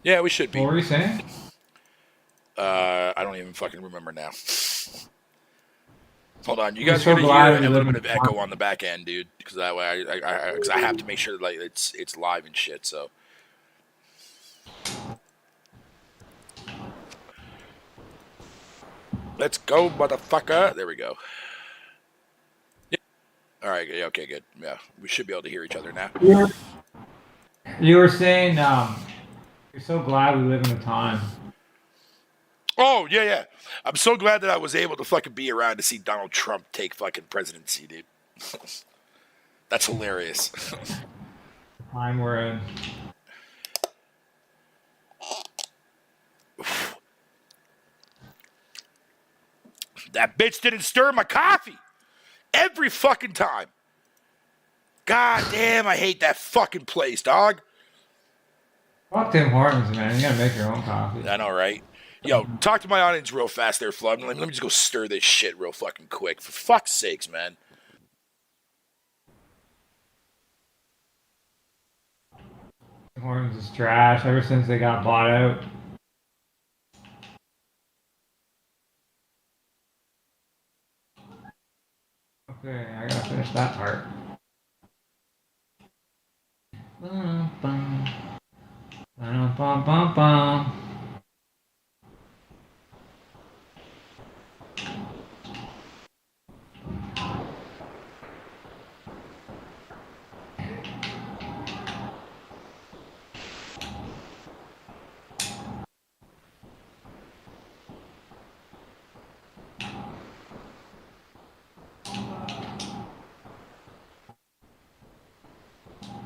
Yeah, we should be. What were you saying? I don't even fucking remember now. Hold on, you We're guys are so gonna hear glad we a live little in bit of echo on the back end, dude, because that way because I have to make sure like it's live and shit. So let's go, motherfucker. There we go. Yeah. All right. Yeah, okay. Good. Yeah, we should be able to hear each other now. You were saying you're so glad we live in a time. Oh yeah, yeah. I'm so glad that I was able to fucking be around to see Donald Trump take fucking presidency, dude. That's hilarious. Time we're in. That bitch didn't stir my coffee every fucking time. God damn, I hate that fucking place, dog. Fuck Tim Hortons, man. You gotta make your own coffee. I know, right? Yo, talk to my audience real fast there, Flood. Let me just go stir this shit real fucking quick. For fuck's sakes, man. Tim Hortons is trash ever since they got bought out. Okay, I gotta finish that part. Bum, bum. Bum, bum, bum, bum.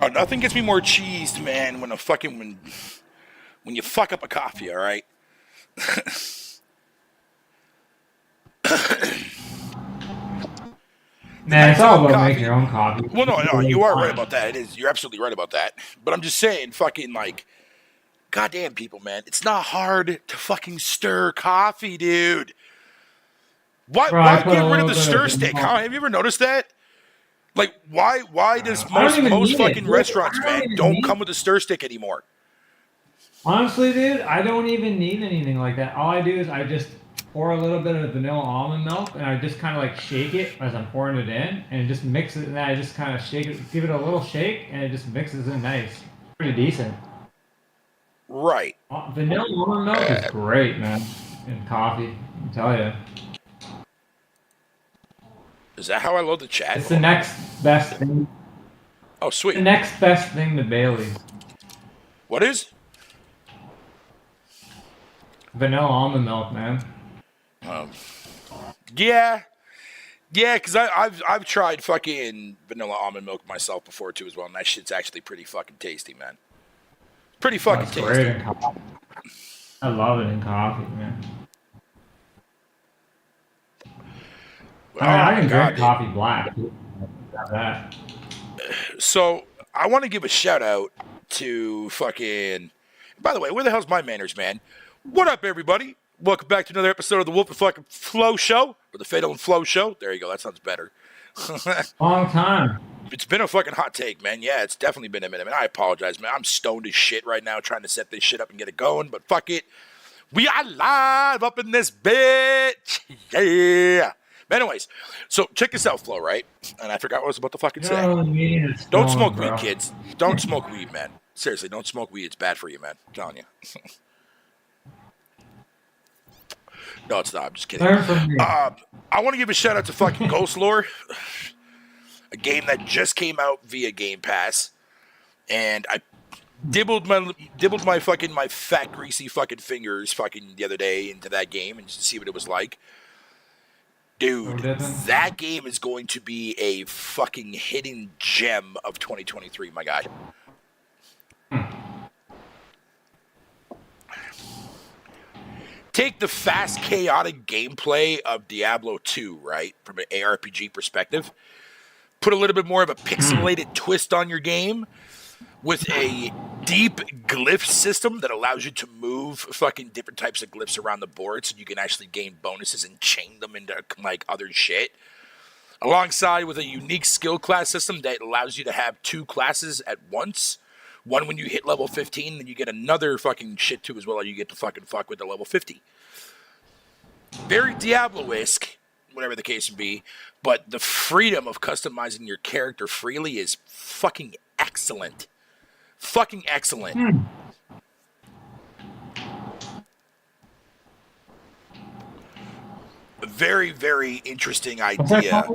Oh, nothing gets me more cheesed, man, when when you fuck up a coffee, all right? Man, it's all about coffee. making your own coffee. Well, no, you are right about that. It is. You're absolutely right about that. But I'm just saying, fucking like, goddamn people, man, it's not hard to fucking stir coffee, dude. Why get rid of the stir stick? Huh? Have you ever noticed that? Like, why does most fucking restaurants, man, don't come with a stir stick anymore? Honestly, dude, I don't even need anything like that. All I do is I just pour a little bit of vanilla almond milk and I just kind of like shake it as I'm pouring it in and just mix it. And then I just kind of shake it, give it a little shake, and it just mixes in nice. Pretty decent. Right. Vanilla almond milk is great, man, in coffee. I tell you. Is that how I load the chat? It's the next best thing. Oh, sweet. The next best thing to Bailey's. What is? Vanilla almond milk, man. Yeah, because I've tried fucking vanilla almond milk myself before too as well, and that shit's actually pretty fucking tasty, man. Pretty fucking tasty. Great in coffee. I love it in coffee, man. I can drink coffee black. That. So I want to give a shout out to fucking. By the way, where the hell's my manners, man? What up, everybody? Welcome back to another episode of the Wolf and fucking Flow Show, or the Fatal and Flow Show. There you go. That sounds better. Long time. It's been a fucking hot take, man. Yeah, it's definitely been a minute, man. I apologize, man. I'm stoned as shit right now trying to set this shit up and get it going, but fuck it. We are live up in this bitch. Yeah. But anyways, so check this out, Flo, right? And I forgot what I was about to fucking say. Don't smoke weed, kids. Don't smoke weed, man. Seriously, don't smoke weed. It's bad for you, man. I'm telling you. No, it's not. I'm just kidding. I want to give a shout out to fucking Ghost Lore, a game that just came out via Game Pass, and I dibbled my fucking my fat greasy fucking fingers fucking the other day into that game and just to see what it was like. Dude, that game is going to be a fucking hidden gem of 2023, my guy. Take the fast, chaotic gameplay of Diablo 2, right, from an ARPG perspective. Put a little bit more of a pixelated twist on your game with a deep glyph system that allows you to move fucking different types of glyphs around the board so you can actually gain bonuses and chain them into like other shit. Alongside with a unique skill class system that allows you to have two classes at once One when you hit level 15, then you get another fucking shit too as well. You get to fucking fuck with the level 50. Very Diablo-esque, whatever the case may be, but the freedom of customizing your character freely is fucking excellent. Fucking excellent. A very, very interesting idea.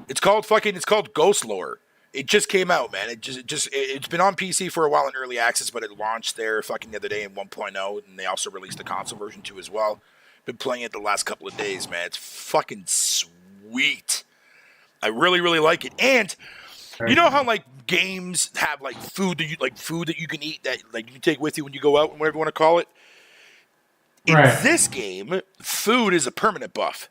It's called Ghost Lore. It just came out, man. It's been on PC for a while in early access, but it launched there fucking the other day in 1.0, and they also released the console version too as well. Been playing it the last couple of days, man. It's fucking sweet. I really, really like it. And you know how like games have like food that you can eat that like you can take with you when you go out and whatever you want to call it. In this game, food is a permanent buff.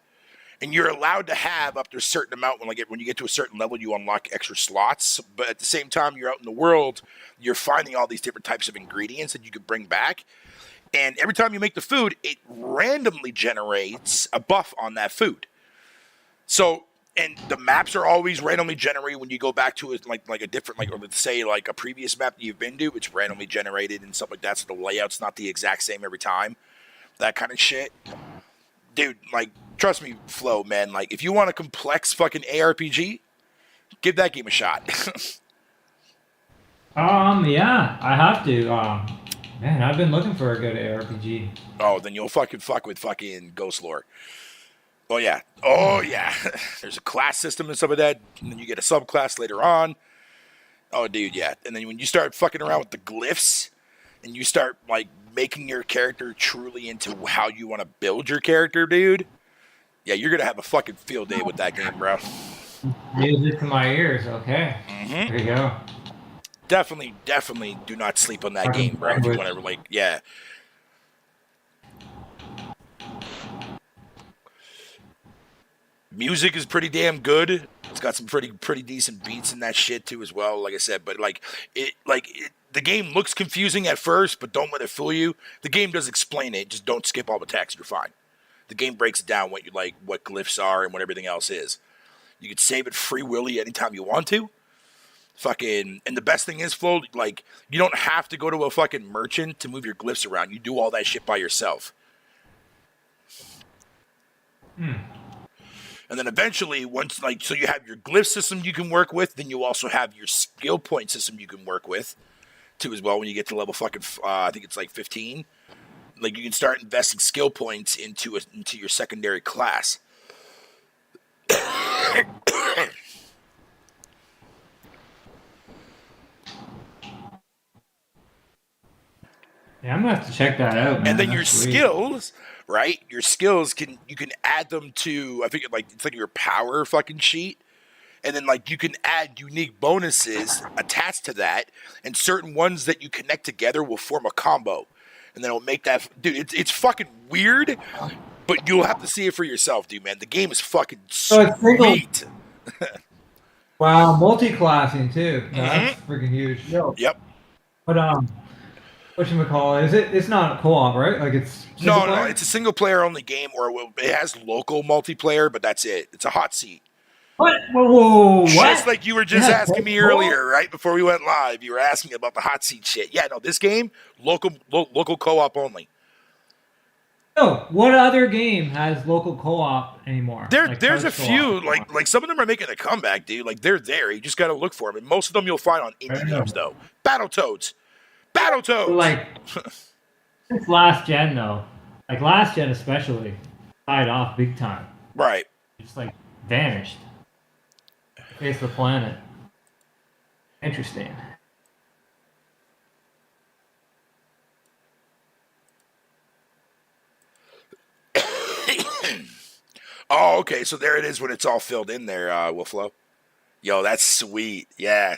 And you're allowed to have up to a certain amount when you get to a certain level, you unlock extra slots. But at the same time, you're out in the world, you're finding all these different types of ingredients that you could bring back. And every time you make the food, it randomly generates a buff on that food. So, and the maps are always randomly generated when you go back to like a different, like, or let's say like a previous map that you've been to, it's randomly generated and stuff like that. So the layout's not the exact same every time. That kind of shit. Dude, like, trust me, Flo, man. Like, if you want a complex fucking ARPG, give that game a shot. Yeah, I have to. Man, I've been looking for a good ARPG. Oh, then you'll fucking fuck with fucking Ghost Lore. Oh, yeah. There's a class system and stuff like that, and then you get a subclass later on. Oh, dude, yeah. And then when you start fucking around with the glyphs, and you start, like, making your character truly into how you want to build your character, dude, yeah, you're going to have a fucking field day with that game, bro. Music to my ears, okay. Mm-hmm. There you go. Definitely do not sleep on that game, bro. If you want to, like, yeah. Music is pretty damn good. It's got some pretty decent beats in that shit too as well, like I said. But the game looks confusing at first, but don't let it fool you. The game does explain it. Just don't skip all the text. You're fine. The game breaks down what glyphs are and what everything else is. You can save it free willy anytime you want to. Fucking, and the best thing is, Flo, like, you don't have to go to a fucking merchant to move your glyphs around. You do all that shit by yourself. And then eventually, once, like, so you have your glyph system you can work with, then you also have your skill point system you can work with, too, as well, when you get to level fucking, I think it's like 15. Like, you can start investing skill points into your secondary class. Yeah, I'm gonna have to check that out, man. And then your skills, right? Your skills you can add them to, I think it's like your power fucking sheet. And then like you can add unique bonuses attached to that, and certain ones that you connect together will form a combo. And then it'll make that, dude, it's fucking weird, but you'll have to see it for yourself, dude, man. The game is fucking sweet. Wow, multi-classing too. That's freaking huge. Yep. But whatchamacallit, is it? It's not co-op, right? Like it's no, it's a single player only game, or it has local multiplayer, but that's it. It's a hot seat. What? Whoa, what? Just like you were just asking me earlier, right before we went live, you were asking about the hot seat shit. Yeah, no, this game local co-op only. No, what other game has local co-op anymore? There's a few, like some of them are making a comeback, dude. Like they're there. You just got to look for them, and most of them you'll find on indie games though. Battletoads. Like it's last gen though, like last gen especially, died off big time. Right. It's like vanished. Face of the planet. Interesting. Oh, okay. So there it is when it's all filled in there, Wolflo. Yo, that's sweet. Yeah.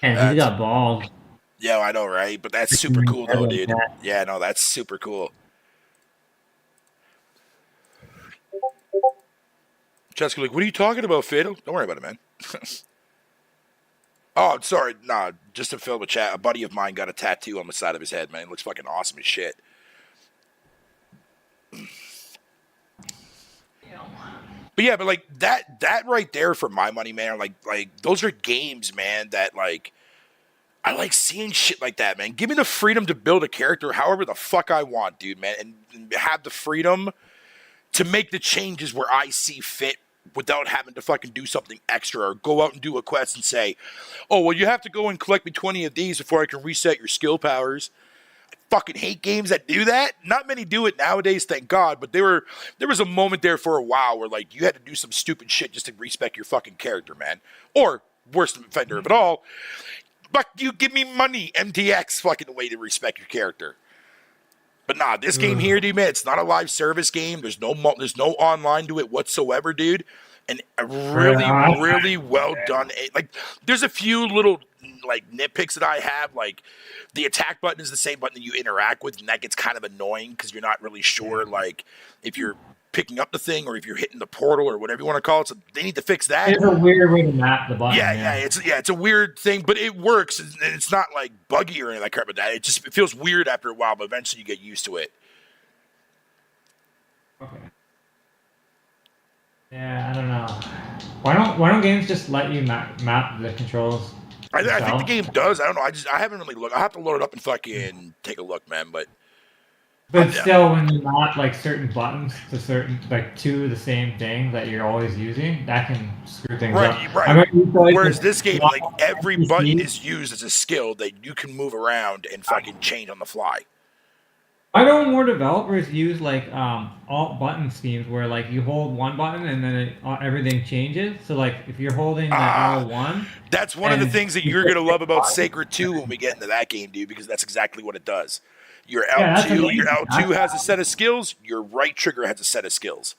And he's got balls. Yeah, I know, right? But that's super cool, though, dude. Yeah, no, that's super cool. Jessica, like, what are you talking about, Fatal? Don't worry about it, man. Oh, sorry. Nah, just to fill the chat, a buddy of mine got a tattoo on the side of his head, man. It looks fucking awesome as shit. But yeah, but like that right there for my money, man. Like those are games, man. That like I like seeing shit like that, man. Give me the freedom to build a character however the fuck I want, dude, man, and have the freedom to make the changes where I see fit without having to fucking do something extra or go out and do a quest and say, oh, well, you have to go and collect me 20 of these before I can reset your skill powers. I fucking hate games that do that. Not many do it nowadays, thank God, but there was a moment there for a while where, like, you had to do some stupid shit just to respec your fucking character, man. Or, worst offender of it all, fuck you, give me money, MTX fucking way to respect your character. But nah, this game here, dude, man, it's not a live service game. There's no online to it whatsoever, dude. And a really well done. Like, there's a few little like nitpicks that I have. Like, the attack button is the same button that you interact with, and that gets kind of annoying because you're not really sure, like, if you're picking up the thing or if you're hitting the portal or whatever you want to call it. So they need to fix that. It's a weird way to map the button. Yeah, it's a weird thing, but it works, and it's not like buggy or anything like that. But it feels weird after a while, but eventually you get used to it. Okay. Yeah, I don't know. Why don't games just let you map the controls? I think the game does. I don't know. I haven't really looked. I have to load it up and fucking take a look, man. But still, when you map like certain buttons to to the same thing that you're always using, that can screw things up. Right. Whereas this game, like, every button is used as a skill that you can move around and fucking change on the fly. Why don't more developers use like alt button schemes where like you hold one button and then everything changes? So like if you're holding the L1, that's one of the things that you're gonna love about Sacred 2 when we get into that game, dude, because that's exactly what it does. Your L2 has a set of skills. Your right trigger has a set of skills.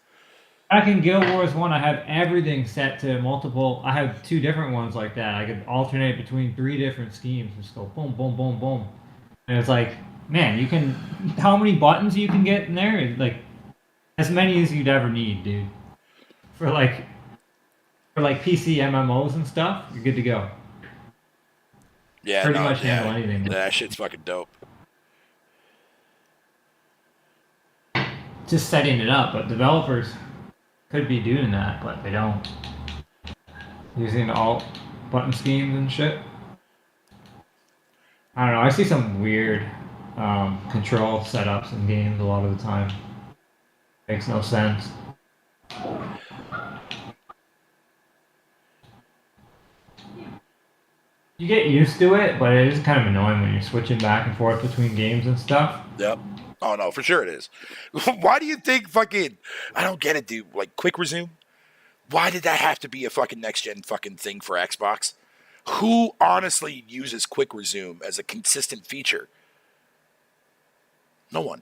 Back in Guild Wars 1, I had everything set to multiple. I had 2 different ones like that. I could alternate between 3 different schemes. Just go boom, boom, boom, boom. And it's like, man, you can. How many buttons you can get in there? Like, as many as you'd ever need, dude. For like PC MMOs and stuff, you're good to go. Yeah, pretty much handle anything. That shit's fucking dope. Just setting it up, but developers could be doing that, but they don't. Using alt button schemes and shit. I don't know. I see some weird control setups in games a lot of the time. Makes no sense. You get used to it, but it is kind of annoying when you're switching back and forth between games and stuff. Yep. Oh, no, for sure it is. Why do you think fucking... I don't get it, dude. Like, quick resume? Why did that have to be a fucking next-gen fucking thing for Xbox? Who honestly uses quick resume as a consistent feature? No one.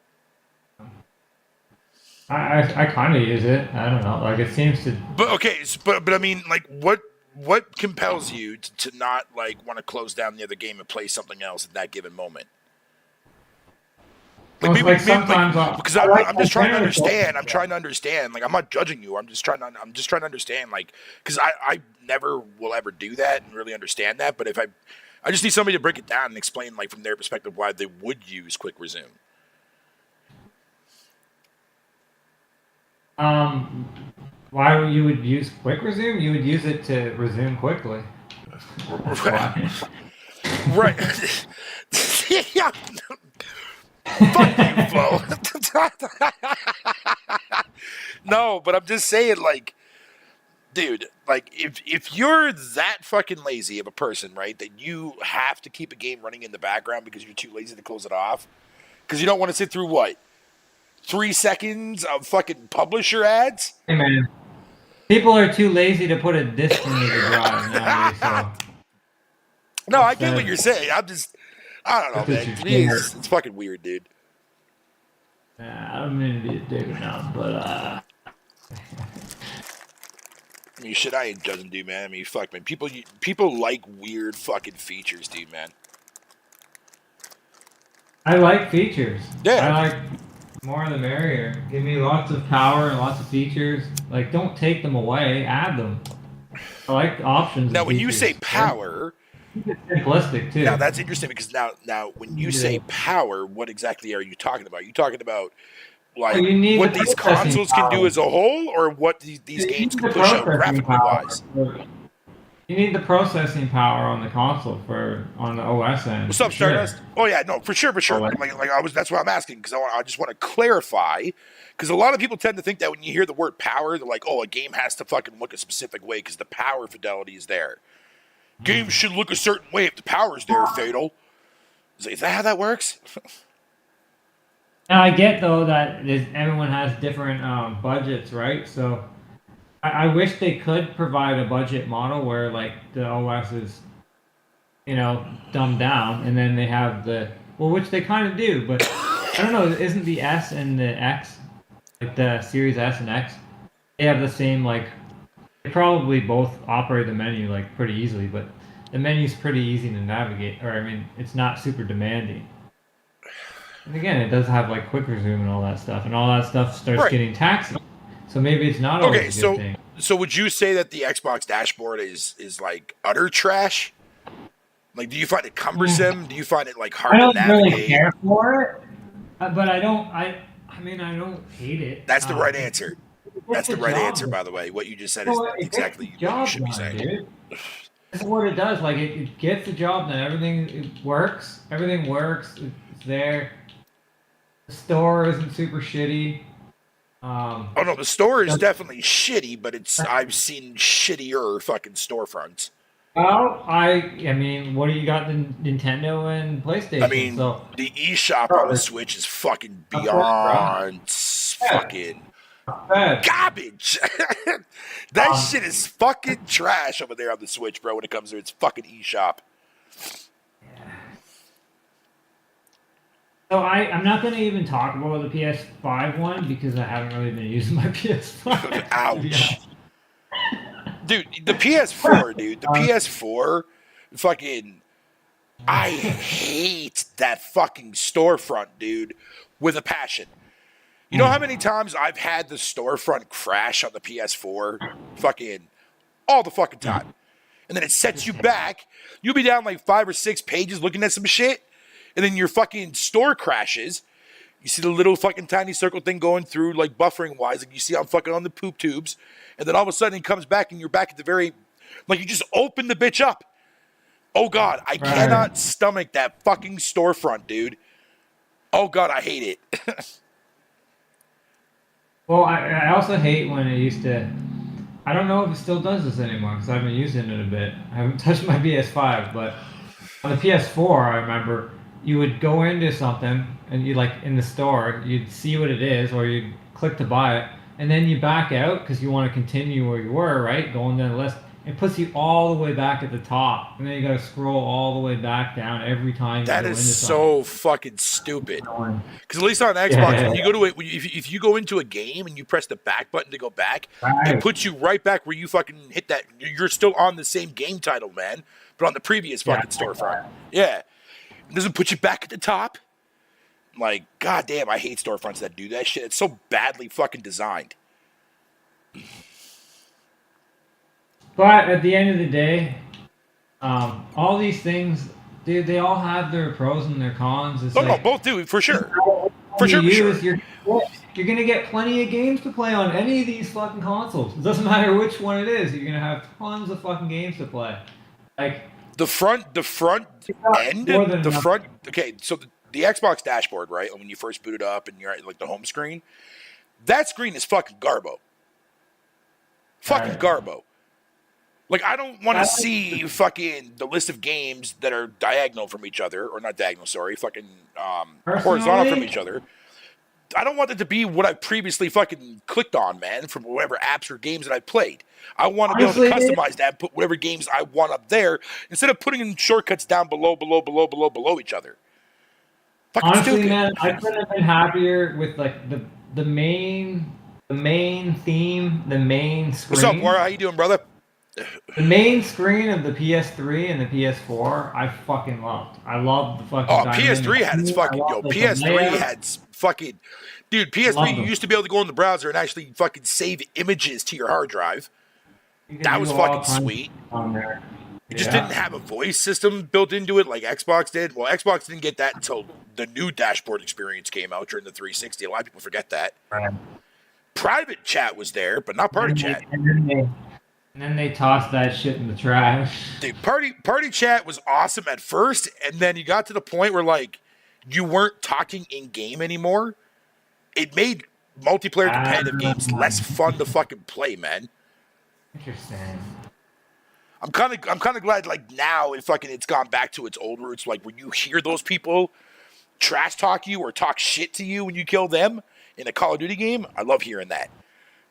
I kind of use it. I don't know. Like, it seems to... But, okay, but I mean, like, what compels you to not, like, want to close down the other game and play something else at that given moment? Because I'm just trying to understand. I'm trying to understand. Like, I'm not judging you. I'm just trying to understand. Like, because I never will ever do that and really understand that. But if I just need somebody to break it down and explain, like, from their perspective, why they would use quick resume. Why you would use quick resume? You would use it to resume quickly. Right. Yeah. Fuck you, Flo. No, but I'm just saying, like, dude, like, if you're that fucking lazy of a person, right, that you have to keep a game running in the background because you're too lazy to close it off, because you don't want to sit through, what, 3 seconds of fucking publisher ads? Hey, man. People are too lazy to put a disc in the drive nowadays, so... No, I get what you're saying. I don't know, man. To me, it's fucking weird, dude. I don't mean to be a dick now, but I mean, shit, I ain't judging, dude, man. I mean, fuck, man. People like weird fucking features, dude, man. I like features. Yeah. I like more the merrier. Give me lots of power and lots of features. Like, don't take them away. Add them. I like options. Now, when you say power... It's simplistic too. Now that's interesting because now when you say power, what exactly are you talking about? Are you talking about Like you need what the these processing consoles can do power. as a whole, or what these You games need can the push out processing graphically power. wise. You need the processing power on the console on the OS end. What's up, for sure. Stardust? Oh yeah, no, for sure. That's why I'm asking, because I just want to clarify, because a lot of people tend to think that when you hear the word power, they're like, oh, a game has to fucking look a specific way because the power fidelity is there. Games should look a certain way if the power is there, Fatal. Is that how that works? Now I get though that everyone has different budgets, right? So I wish they could provide a budget model where like the OS is, dumbed down, and then they have which they kind of do, but I don't know. Isn't the S and the X, like the Series S and X, they have the same like? They probably both operate the menu like pretty easily, but the menu's pretty easy to navigate, or I mean, it's not super demanding. And again, it does have like quick resume and all that stuff, and all that stuff starts getting taxing. So maybe it's not always a good thing. So would you say that the Xbox dashboard is like utter trash? Like, do you find it cumbersome? Do you find it like hard to navigate? I don't really care for it, but I don't. I mean, I don't hate it. That's the right answer. That's the right answer, by the way. What you just said is exactly what you should be saying. Dude. That's what it does. Like it gets the job done. Everything works. Everything works. It's there. The store isn't super shitty. Oh no, the store is definitely shitty, but I've seen shittier fucking storefronts. Well, I mean, what do you got? The Nintendo and PlayStation. I mean, the eShop on the Switch is fucking beyond fucking garbage. That shit is fucking trash over there on the Switch, bro. When it comes to its fucking eShop. So I'm not going to even talk about the PS5 one because I haven't really been using my PS5. Ouch. Dude, the PS4, dude. The PS4, fucking... I hate that fucking storefront, dude, with a passion. You know how many times I've had the storefront crash on the PS4? Fucking all the fucking time. And then it sets you back. You'll be down like 5 or 6 pages looking at some shit. And then your fucking store crashes. You see the little fucking tiny circle thing going through, like buffering wise, like you see on fucking on the poop tubes. And then all of a sudden it comes back and you're back at the very, like you just open the bitch up. Oh God, I cannot stomach that fucking storefront, dude. Oh God, I hate it. Well, I also hate when it used to. I don't know if it still does this anymore because I've been using it a bit. I haven't touched my PS5, but on the PS4, I remember you would go into something and you like in the store, you'd see what it is, or you'd click to buy it, and then you back out because you want to continue where you were, right? Going down the list. It puts you all the way back at the top, and then you got to scroll all the way back down every time. That is so fucking stupid. Because at least on Xbox, when you go to it, if you go into a game and you press the back button to go back, it puts you right back where you fucking hit that. You're still on the same game title, man, but on the previous fucking storefront. Yeah, it doesn't put you back at the top. Like, goddamn, I hate storefronts that do that shit. It's so badly fucking designed. But at the end of the day, all these things, dude, they all have their pros and their cons. It's no, both do, for sure. For sure. You're going to get plenty of games to play on any of these fucking consoles. It doesn't matter which one it is. You're going to have tons of fucking games to play. Like the front end, the front. Okay, so the Xbox dashboard, right? When you first boot it up and you're at like the home screen, that screen is fucking garbo. Fucking garbo. Like, I don't want to see fucking the list of games that are diagonal from each other, or not diagonal, sorry, fucking horizontal from each other. I don't want it to be what I previously fucking clicked on, man, from whatever apps or games that I played. I want to be able to customize that and put whatever games I want up there instead of putting in shortcuts down below each other. Fucking honestly, stupid. man, I couldn't have been happier with like the main theme, the main screen. What's up, Laura? How you doing, brother? The main screen of the PS3 and the PS4, I fucking loved. I loved the fucking. Oh, PS3 had its fucking PS3 had fucking. Dude, PS3, you used to be able to go in the browser and actually fucking save images to your hard drive. That was fucking sweet. On there. It just didn't have a voice system built into it like Xbox did. Well, Xbox didn't get that until the new dashboard experience came out during the 360. A lot of people forget that. Right. Private chat was there, but not party chat. And then they tossed that shit in the trash. Dude, party chat was awesome at first, and then you got to the point where like you weren't talking in game anymore. It made multiplayer competitive games less fun to fucking play, man. Interesting. I'm kind of glad like now it's gone back to its old roots. Like when you hear those people trash talk you or talk shit to you when you kill them in a Call of Duty game, I love hearing that.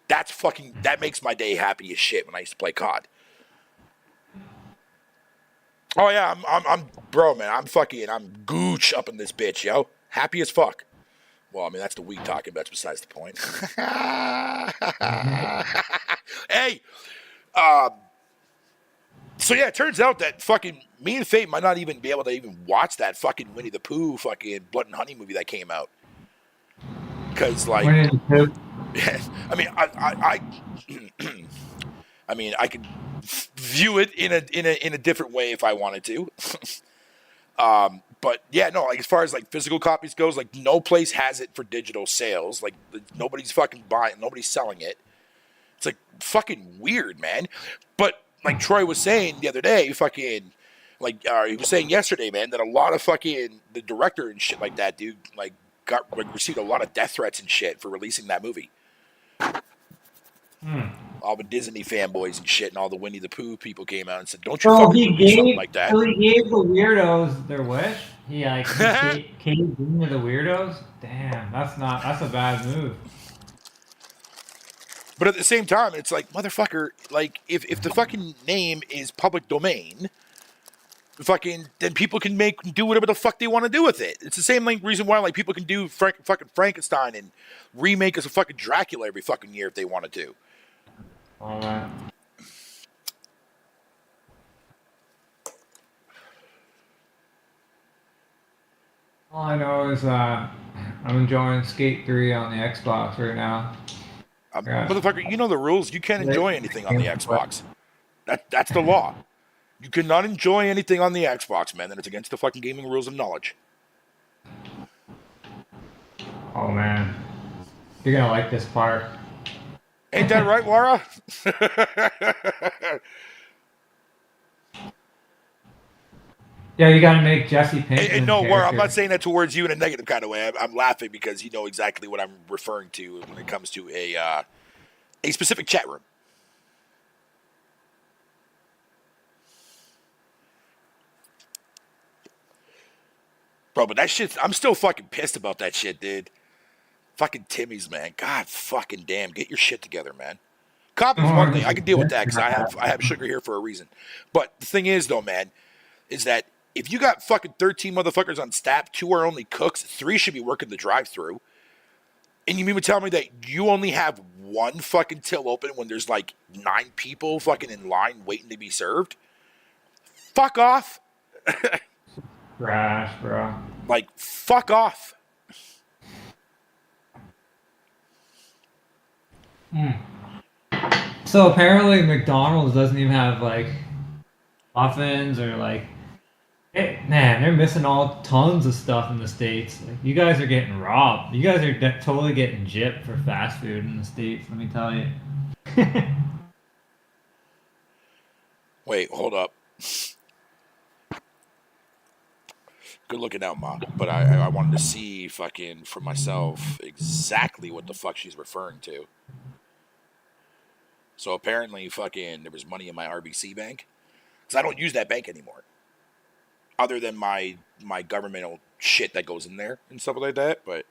That makes my day happy as shit when I used to play COD. Oh yeah, I'm bro, man. I'm gooch up in this bitch, yo. Happy as fuck. Well, I mean that's the weak talking, but that's besides the point. Hey, so yeah, it turns out that fucking me and Fate might not even be able to even watch that fucking Winnie the Pooh fucking Blood and Honey movie that came out. Because like, I mean, I mean, I could view it in a different way if I wanted to. But yeah, no, like as far as like physical copies goes, like no place has it for digital sales. Like nobody's fucking buying, nobody's selling it. It's like fucking weird, man. But like Troy was saying the other day, fucking like he was saying yesterday, man, that a lot of fucking the director and shit like that, dude, like received a lot of death threats and shit for releasing that movie. All the Disney fanboys and shit, and all the Winnie the Pooh people came out and said, "Don't you fucking release something like that." So he gave the weirdos their wish. He like caved into the weirdos. Damn, that's a bad move. But at the same time, it's like, motherfucker, like, if the fucking name is public domain, then people can do whatever the fuck they want to do with it. It's the same like reason why like people can do fucking Frankenstein and remake as a fucking Dracula every fucking year if they wanted to. All right. All I know is I'm enjoying Skate 3 on the Xbox right now. Motherfucker, you know the rules. You can't enjoy anything on the Xbox. That's the law. You cannot enjoy anything on the Xbox, man. Then it's against the fucking gaming rules of knowledge. Oh man, you're gonna like this part. Ain't that right, Laura? Yeah, you gotta make Jesse Pinkman. And no, Laura, I'm not saying that towards you in a negative kind of way. I'm laughing because you know exactly what I'm referring to when it comes to a specific chat room. Bro, but that shit, I'm still fucking pissed about that shit, dude. Fucking Timmy's, man. God fucking damn. Get your shit together, man. Coffee's one thing. I can deal with that because I have sugar here for a reason. But the thing is, though, man, is that if you got fucking 13 motherfuckers on staff, 2 are only cooks, 3 should be working the drive-thru. And you mean to tell me that you only have 1 fucking till open when there's like 9 people fucking in line waiting to be served? Fuck off. Trash, bro. Like, fuck off. So apparently McDonald's doesn't even have like muffins or like, man, they're missing tons of stuff in the States. Like, you guys are getting robbed. You guys are totally getting gypped for fast food in the States, let me tell you. Wait, hold up. Good looking out, Mom. But I wanted to see fucking for myself exactly what the fuck she's referring to. So apparently fucking there was money in my RBC bank. Because I don't use that bank anymore. Other than my governmental shit that goes in there and stuff like that. But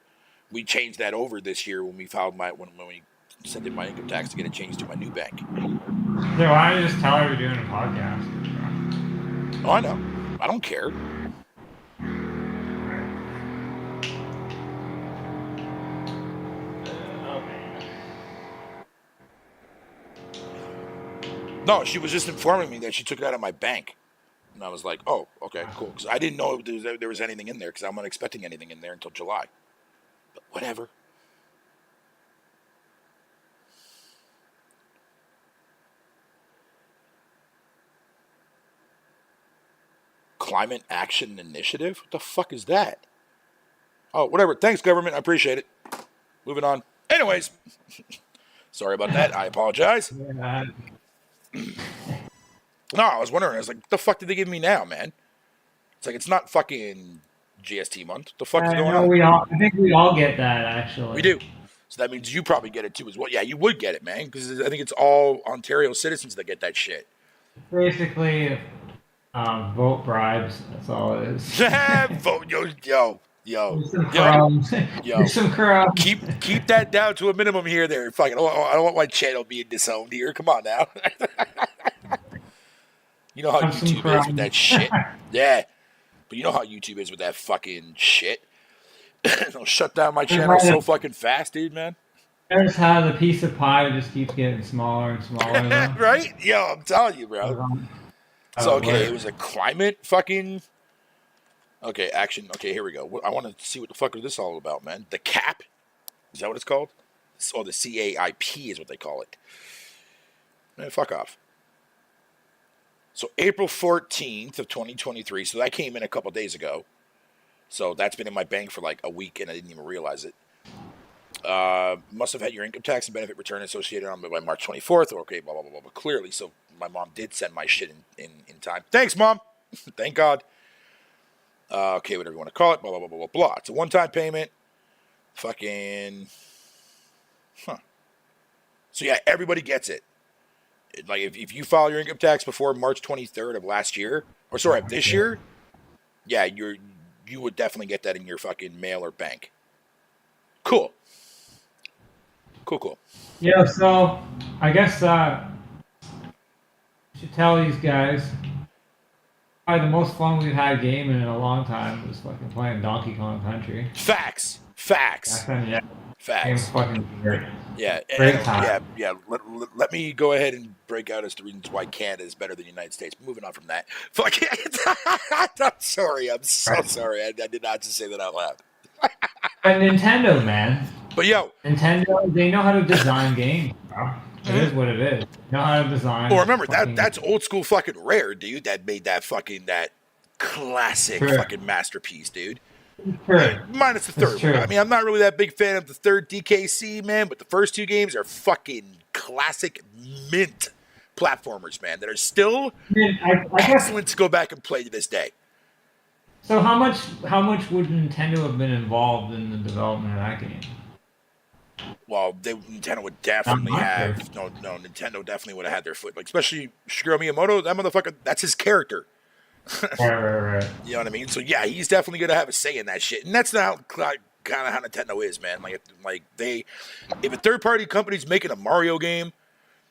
we changed that over this year when we filed when we sent in my income tax to get it changed to my new bank. Yeah, why don't you just tell her you're doing a podcast? Oh, I know. I don't care. No, she was just informing me that she took it out of my bank. And I was like, oh, okay, cool. Because I didn't know there was anything in there because I'm not expecting anything in there until July. But whatever. Climate Action Initiative? What the fuck is that? Oh, whatever. Thanks, government. I appreciate it. Moving on. Anyways, sorry about that. I apologize. Yeah. No, I was wondering. I was like, what the fuck did they give me now, man? It's like, it's not fucking GST month. What the fuck is going on? I think we all get that, actually. We do. So that means you probably get it too as well. Yeah, you would get it, man, because I think it's all Ontario citizens that get that shit. Basically, vote bribes. That's all it is. Vote, yo. There's some crumbs. Yo. There's some crumbs. Keep that down to a minimum here. There, fucking. I don't want my channel being disowned here. Come on now. You know how YouTube is with that shit. Yeah, but you know how YouTube is with that fucking shit. They'll shut down my channel so fucking fast, dude, man. Notice how the piece of pie just keeps getting smaller and smaller. Right? Yo, I'm telling you, bro. So, okay, it was a climate fucking... Okay, action. Okay, here we go. I want to see what the fuck is this all about, man. The CAP? Is that what it's called? Or the CAIP is what they call it. Man, fuck off. So, April 14th of 2023. So, that came in a couple days ago. So, that's been in my bank for like a week, and I didn't even realize it. Must have had your income tax and benefit return associated on by March 24th. Okay, blah, blah, blah, blah. Clearly, so my mom did send my shit in time. Thanks, Mom. Thank God. Okay, whatever you want to call it. Blah, blah, blah, blah, blah, blah. It's a one-time payment. Fucking... Huh. So, yeah, everybody gets it. Like, if you file your income tax before March 23rd of last year, or sorry, of this year, yeah, you would definitely get that in your fucking mail or bank. Cool. Cool. Yeah, so I guess you should tell these guys probably the most fun we've had gaming in a long time was fucking playing Donkey Kong Country. Facts. Yeah. Game's fucking great. Yeah. Great time. Yeah. Let me go ahead and break out as to reasons why Canada is better than the United States. Moving on from that. Fuck it. I'm sorry. I'm so sorry. I did not just say that out loud. But Nintendo, man. But yo, Nintendo, they know how to design games, bro. It is what it is. They know how to design. Well, remember that's old school fucking Rare, dude. That made that classic fucking masterpiece, dude. Minus the third one. I mean, I'm not really that big fan of the third DKC, man, but the first two games are fucking classic mint platformers, man, that are still excellent to go back and play to this day. So how much would Nintendo have been involved in the development of that game? Well, Nintendo would definitely have Nintendo definitely would have had their foot, like especially Shigeru Miyamoto. That motherfucker, that's his character. Right. You know what I mean? So yeah, he's definitely gonna have a say in that shit, and that's not kind of how Nintendo is, man. If a third party company's making a Mario game,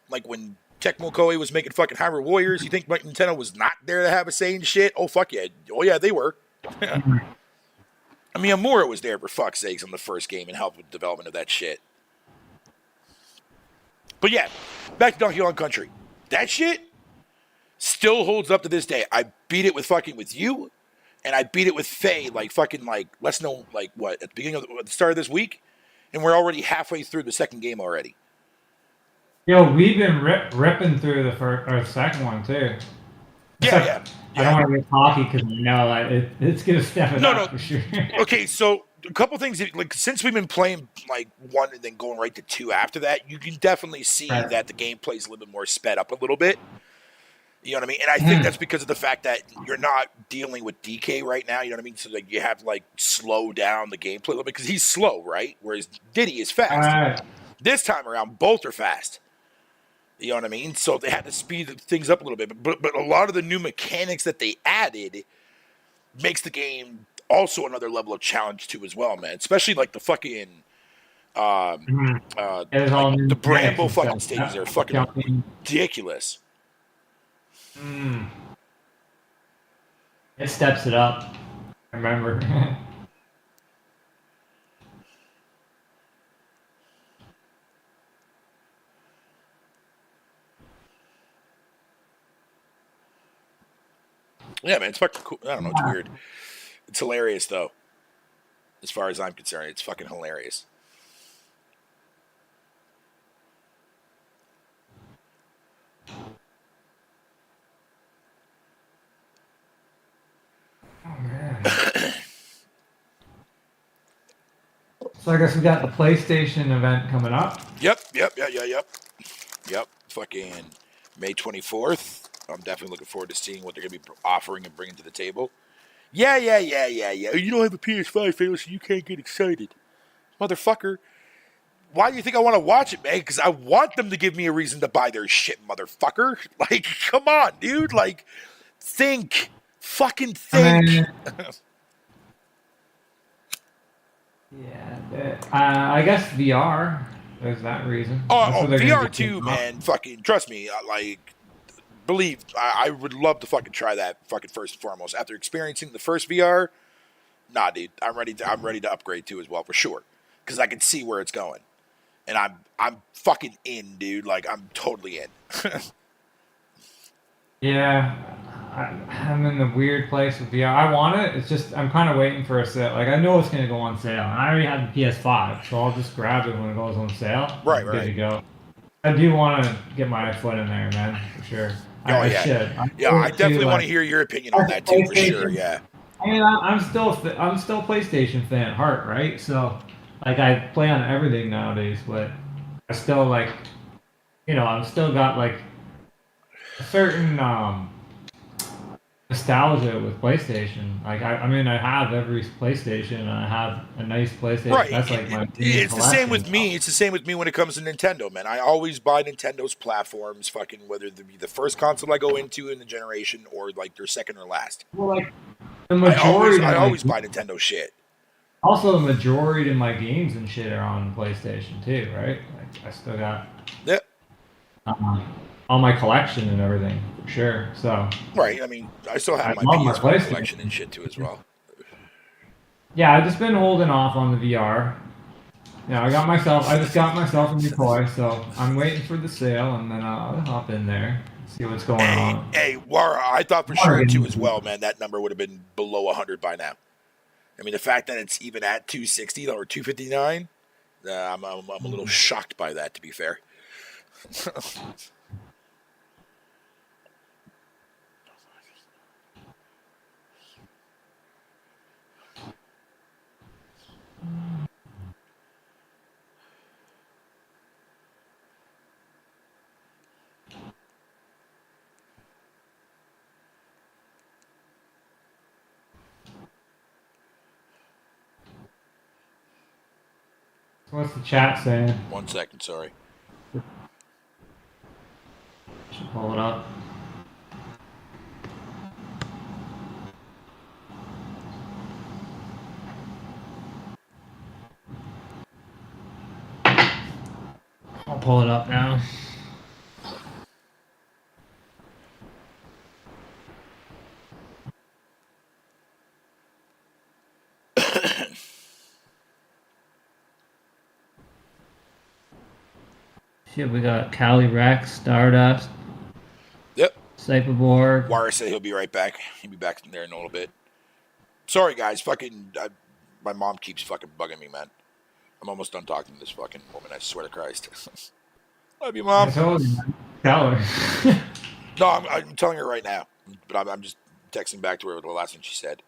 like when Tecmo Koei was making fucking Hyrule Warriors, you think like Nintendo was not there to have a say in shit? Oh fuck yeah, they were. I mean, Amura was there for fuck's sakes on the first game and helped with the development of that shit. But yeah, back to Donkey Kong Country. That shit still holds up to this day. I beat it with you, and I beat it with Faye less know at the start of this week, and we're already halfway through the second game already. Yo, we've been ripping through the second one too. Yeah. I don't want to get cocky because I know it's gonna step it up for sure. Okay, so a couple things since we've been playing one and then going right to two after that, you can definitely see that the gameplay's a little bit more sped up a little bit. You know what I mean? And I think that's because of the fact that you're not dealing with DK right now. You know what I mean? So you have to slow down the gameplay a little bit because he's slow, right? Whereas Diddy is fast. This time around, both are fast. You know what I mean? So they had to speed things up a little bit. But a lot of the new mechanics that they added makes the game also another level of challenge too as well, man. Especially the fucking the Bramble fucking stages are fucking ridiculous. It steps it up. I remember. Yeah, man, it's fucking cool. I don't know, it's weird. It's hilarious, though. As far as I'm concerned, it's fucking hilarious. So I guess we got the PlayStation event coming up. Yep. Fucking May 24th. I'm definitely looking forward to seeing what they're going to be offering and bringing to the table. Yeah. You don't have a PS5, Phil, so you can't get excited. Motherfucker. Why do you think I want to watch it, man? Because I want them to give me a reason to buy their shit, motherfucker. Like, come on, dude. Like, think. Fucking think. Yeah, I guess VR. There's that reason. Oh, VR too, man. Fucking trust me. Believe. I would love to fucking try that. Fucking first and foremost. After experiencing the first VR, nah, dude. I'm ready to upgrade too as well for sure. Because I can see where it's going, and I'm fucking in, dude. Like I'm totally in. Yeah, I'm in the weird place with VR. I want it. It's just I'm kind of waiting for a sale. Like I know it's gonna go on sale, and I already have the PS5, so I'll just grab it when it goes on sale. Right. Good to go. I do want to get my foot in there, man, for sure. I should. I definitely want to hear your opinion on that too, for sure. Yeah. I mean, I'm still PlayStation fan at heart, right? So, like, I play on everything nowadays, but I still like, I've still got like a certain nostalgia with PlayStation. Like, I mean, I have every PlayStation, and I have a nice PlayStation. Right. That's like my. It's the same with me. It's the same with me when it comes to Nintendo, man. I always buy Nintendo's platforms, fucking whether it be the first console I go into in the generation or like their second or last. Well, like the majority. I always buy Nintendo shit. Also, the majority of my games and shit are on PlayStation too, right? Like, I still got. Yep. All my collection and everything, for sure. So. Right. I mean, I still have my PS4 collection and shit too as well. Yeah, I've just been holding off on the VR. Yeah, I just got myself a new toy, so I'm waiting for the sale, and then I'll hop in there, see what's going on. Hey, Wara, I thought for sure too as well, man. That number would have been below 100 by now. I mean, the fact that it's even at 260 or 259, I'm a little shocked by that, to be fair. What's the chat saying? 1 second, sorry. Should pull it up. I'll pull it up now. Shit, we got Cali Rex, Stardust. Yep. Cyberborg. Wara said he'll be right back. He'll be back there in a little bit. Sorry, guys. My mom keeps fucking bugging me, man. I'm almost done talking to this fucking woman. I swear to Christ. Love you, Mom. I told you, man. Tell her. No, I'm telling her right now. But I'm just texting back to her with the last thing she said.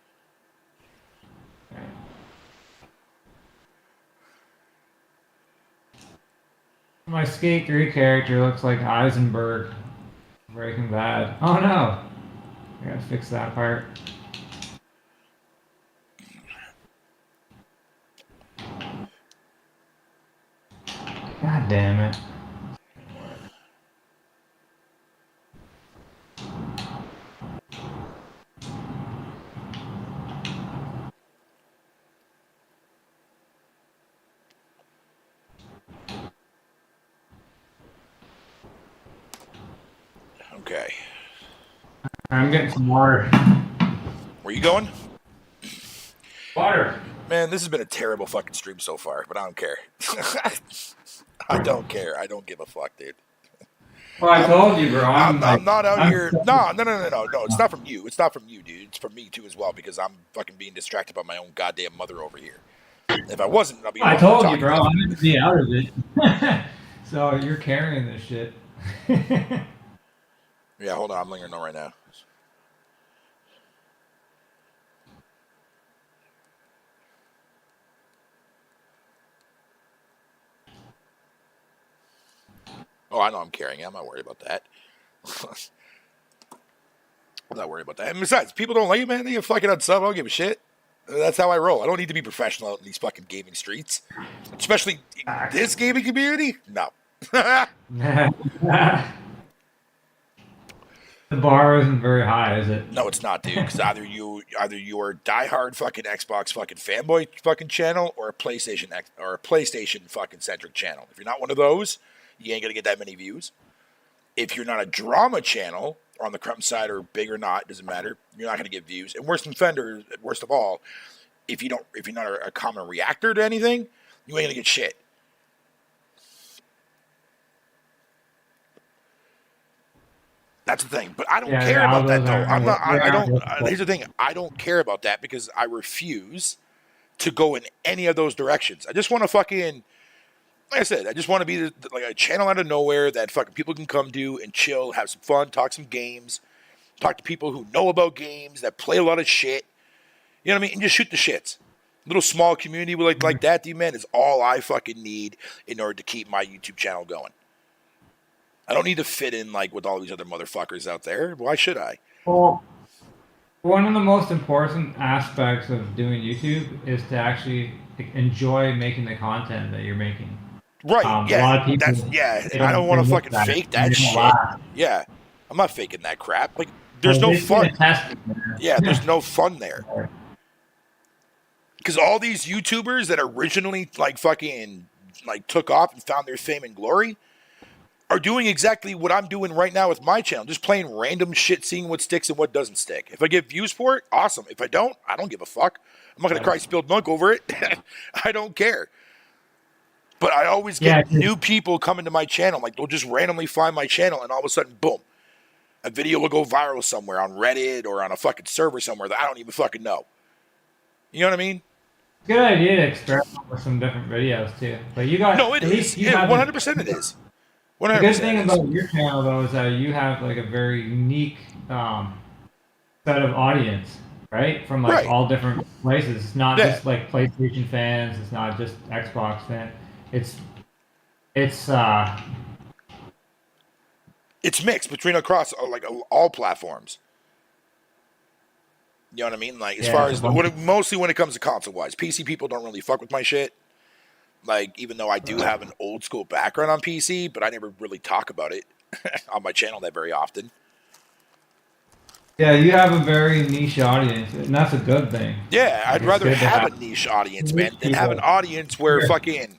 My Skate 3 character looks like Heisenberg. Breaking Bad. Oh no! I gotta fix that part. God damn it. Okay. I'm getting some water. Where you going? Water. Man, this has been a terrible fucking stream so far, but I don't care. I don't care. I don't give a fuck, dude. Well, I told you, bro. I'm not out here. No. It's not from you. It's not from you, dude. It's from me too as well because I'm fucking being distracted by my own goddamn mother over here. If I wasn't, I'd be. I told you, bro. I'm gonna be out of it. So you're carrying this shit. Yeah, hold on. I'm letting her know right now. Oh, I know I'm carrying it. I'm not worried about that. I'm not worried about that. And besides, people don't like it, man. They get fucking on sub. I don't give a shit. That's how I roll. I don't need to be professional out in these fucking gaming streets. Especially this gaming community? No. The bar isn't very high, is it? No, it's not, dude. Because either you're a diehard fucking Xbox fucking fanboy fucking channel or a PlayStation fucking centric channel. If you're not one of those, you ain't gonna get that many views. If you're not a drama channel, or on the crumb side or big or not, doesn't matter. You're not gonna get views. And worst of all, if you're not a common reactor to anything, you ain't gonna get shit. That's the thing. But I don't care about that, though. Here's the thing. I don't care about that because I refuse to go in any of those directions. I just want to fucking, like I said, I just want to be like a channel out of nowhere that fucking people can come to and chill, have some fun, talk some games, talk to people who know about games, that play a lot of shit. You know what I mean? And just shoot the shits. Little small community like that, D-Man, is all I fucking need in order to keep my YouTube channel going. I don't need to fit in like with all these other motherfuckers out there. Why should I? Well, one of the most important aspects of doing YouTube is to actually enjoy making the content that you're making. Right. A lot of people, I don't want to fucking fake that shit. Yeah. I'm not faking that crap. Like, there's no fun. Yeah, there's no fun there. Because all these YouTubers that originally like fucking like took off and found their fame and glory are doing exactly what I'm doing right now with my channel. Just playing random shit, seeing what sticks and what doesn't stick. If I get views for it, awesome. If I don't give a fuck. I'm not going to cry spilled milk over it. I don't care. But I always get new people coming to my channel. Like, they'll just randomly find my channel and all of a sudden, boom. A video will go viral somewhere on Reddit or on a fucking server somewhere that I don't even fucking know. You know what I mean? Good idea to experiment with some different videos, too. But you got... No, it is. Yeah, 100% it is. 100% the good thing about your channel, though, is that you have like a very unique set of audience, right? From like all different places. It's not just like PlayStation fans. It's not just Xbox fans. It's mixed between across like all platforms. You know what I mean? Like as far as mostly when it comes to console wise, PC people don't really fuck with my shit. Like, even though I do have an old school background on PC, but I never really talk about it on my channel that very often. Yeah, you have a very niche audience, and that's a good thing. Yeah, I'd rather have a niche audience, man, than have an audience where fucking,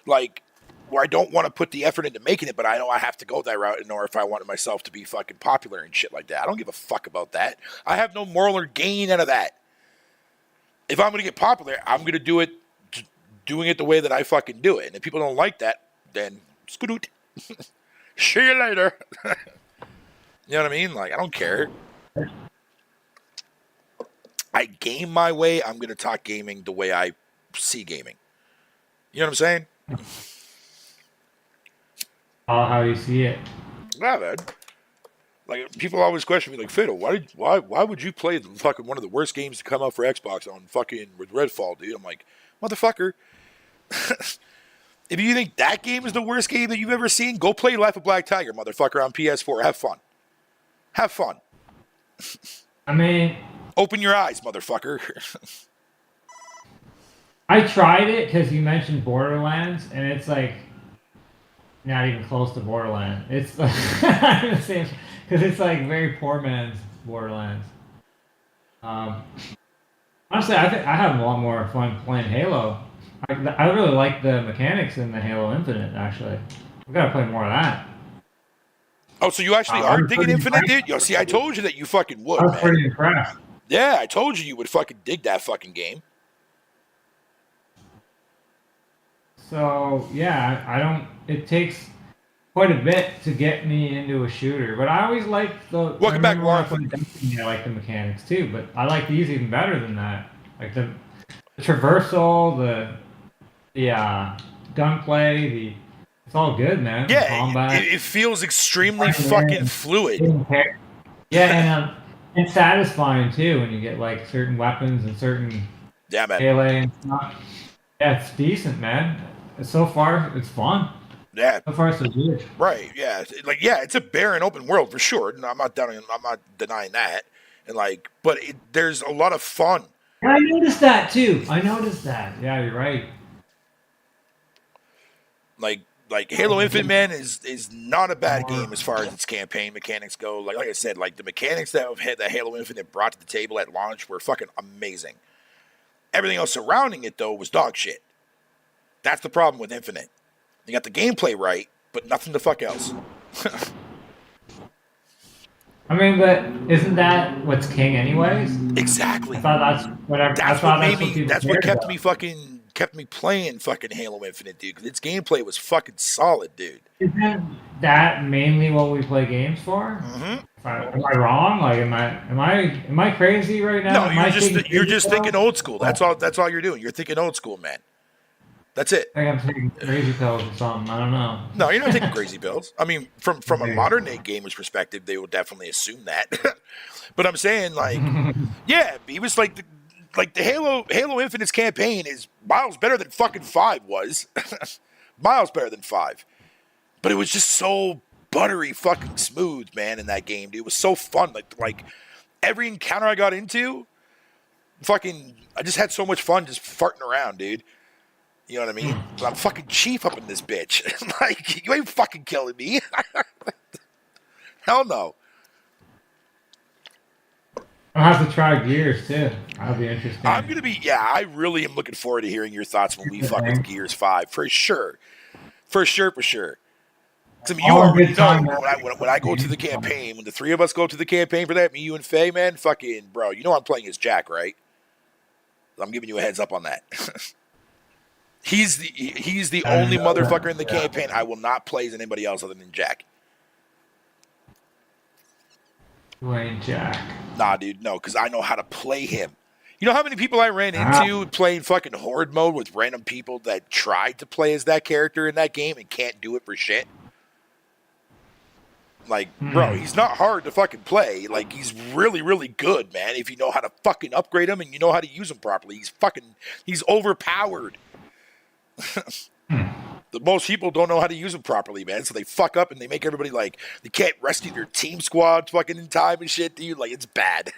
like, where I don't want to put the effort into making it, but I know I have to go that route in order if I wanted myself to be fucking popular and shit like that. I don't give a fuck about that. I have no moral or gain out of that. If I'm going to get popular, I'm going to do it doing it the way that I fucking do it. And if people don't like that, then scoot. See you later. You know what I mean? Like, I don't care. I game my way. I'm going to talk gaming the way I see gaming. You know what I'm saying? How you see it. Yeah, man. Like, people always question me, like, Fiddle, why would you play the fucking one of the worst games to come out for Xbox on fucking with Redfall, dude? I'm like, motherfucker. If you think that game is the worst game that you've ever seen, go play Life of Black Tiger, motherfucker, on PS4. Have fun. Have fun. I mean... Open your eyes, motherfucker. I tried it because you mentioned Borderlands, and it's like... not even close to Borderlands. It's like... the same... because it's like very poor man's Borderlands. Honestly, I think I have a lot more fun playing Halo. I really like the mechanics in the Halo Infinite, actually. We've got to play more of that. Oh, so you actually are digging Infinite, dude? Yo, see, I told you that you fucking would, man. I was pretty impressed. Yeah, I told you would fucking dig that fucking game. So, yeah, I don't... It takes quite a bit to get me into a shooter, but I always like the... Welcome back, Warren. I like the mechanics, too, but I like these even better than that. Like the traversal, the gunplay, it's all good, man. Yeah, combat. It feels extremely fucking fluid. Yeah, and satisfying too when you get like certain weapons and certain man. melee and stuff. Yeah, it's decent, man. So far, it's fun. Yeah. The first was good. Right. Yeah. Like, yeah, it's a barren open world for sure. No, I'm not denying that. And like, but there's a lot of fun. I noticed that too. I noticed that. Yeah, you're right. Like Halo Infinite, man, is not a bad game as far as its campaign mechanics go. Like I said, like the mechanics that Halo Infinite brought to the table at launch were fucking amazing. Everything else surrounding it though was dog shit. That's the problem with Infinite. You got the gameplay right, but nothing the fuck else. I mean, but isn't that what's king, anyways? Exactly. I thought that's whatever. That's what kept me playing fucking Halo Infinite, dude. Because its gameplay was fucking solid, dude. Isn't that mainly what we play games for? Mm-hmm. Am I wrong? Like, am I crazy right now? No, you're just thinking old school. That's all you're doing. You're thinking old school, man. That's it. I think I'm taking crazy pills or something. I don't know. No, you're not taking crazy pills. I mean, from a modern day gamer's perspective, they will definitely assume that. But I'm saying, like, yeah, he was like the Halo Infinite's campaign is miles better than fucking 5 was. Miles better than 5. But it was just so buttery fucking smooth, man, in that game, dude. It was so fun. Like every encounter I got into, fucking, I just had so much fun just farting around, dude. You know what I mean? I'm fucking chief up in this bitch. Like, you ain't fucking killing me. Hell no. I'll have to try Gears too. That'll be interesting. I really am looking forward to hearing your thoughts when we fuck with Gears 5, for sure. For sure. I mean, you already know when I go to the campaign, when the three of us go to the campaign for that, me, you, and Faye, man, fucking, bro, you know I'm playing as Jack, right? I'm giving you a heads up on that. He's the only motherfucker in the campaign I will not play as anybody else other than Jack. Dwayne Jack. Nah, dude, no, because I know how to play him. You know how many people I ran into playing fucking horde mode with random people that tried to play as that character in that game and can't do it for shit? Like, bro, he's not hard to fucking play. Like, he's really, really good, man, if you know how to fucking upgrade him and you know how to use him properly. He's overpowered. The most people don't know how to use them properly, man. So they fuck up and they make everybody like they can't rescue their team squad fucking in time and shit, dude. Like, it's bad.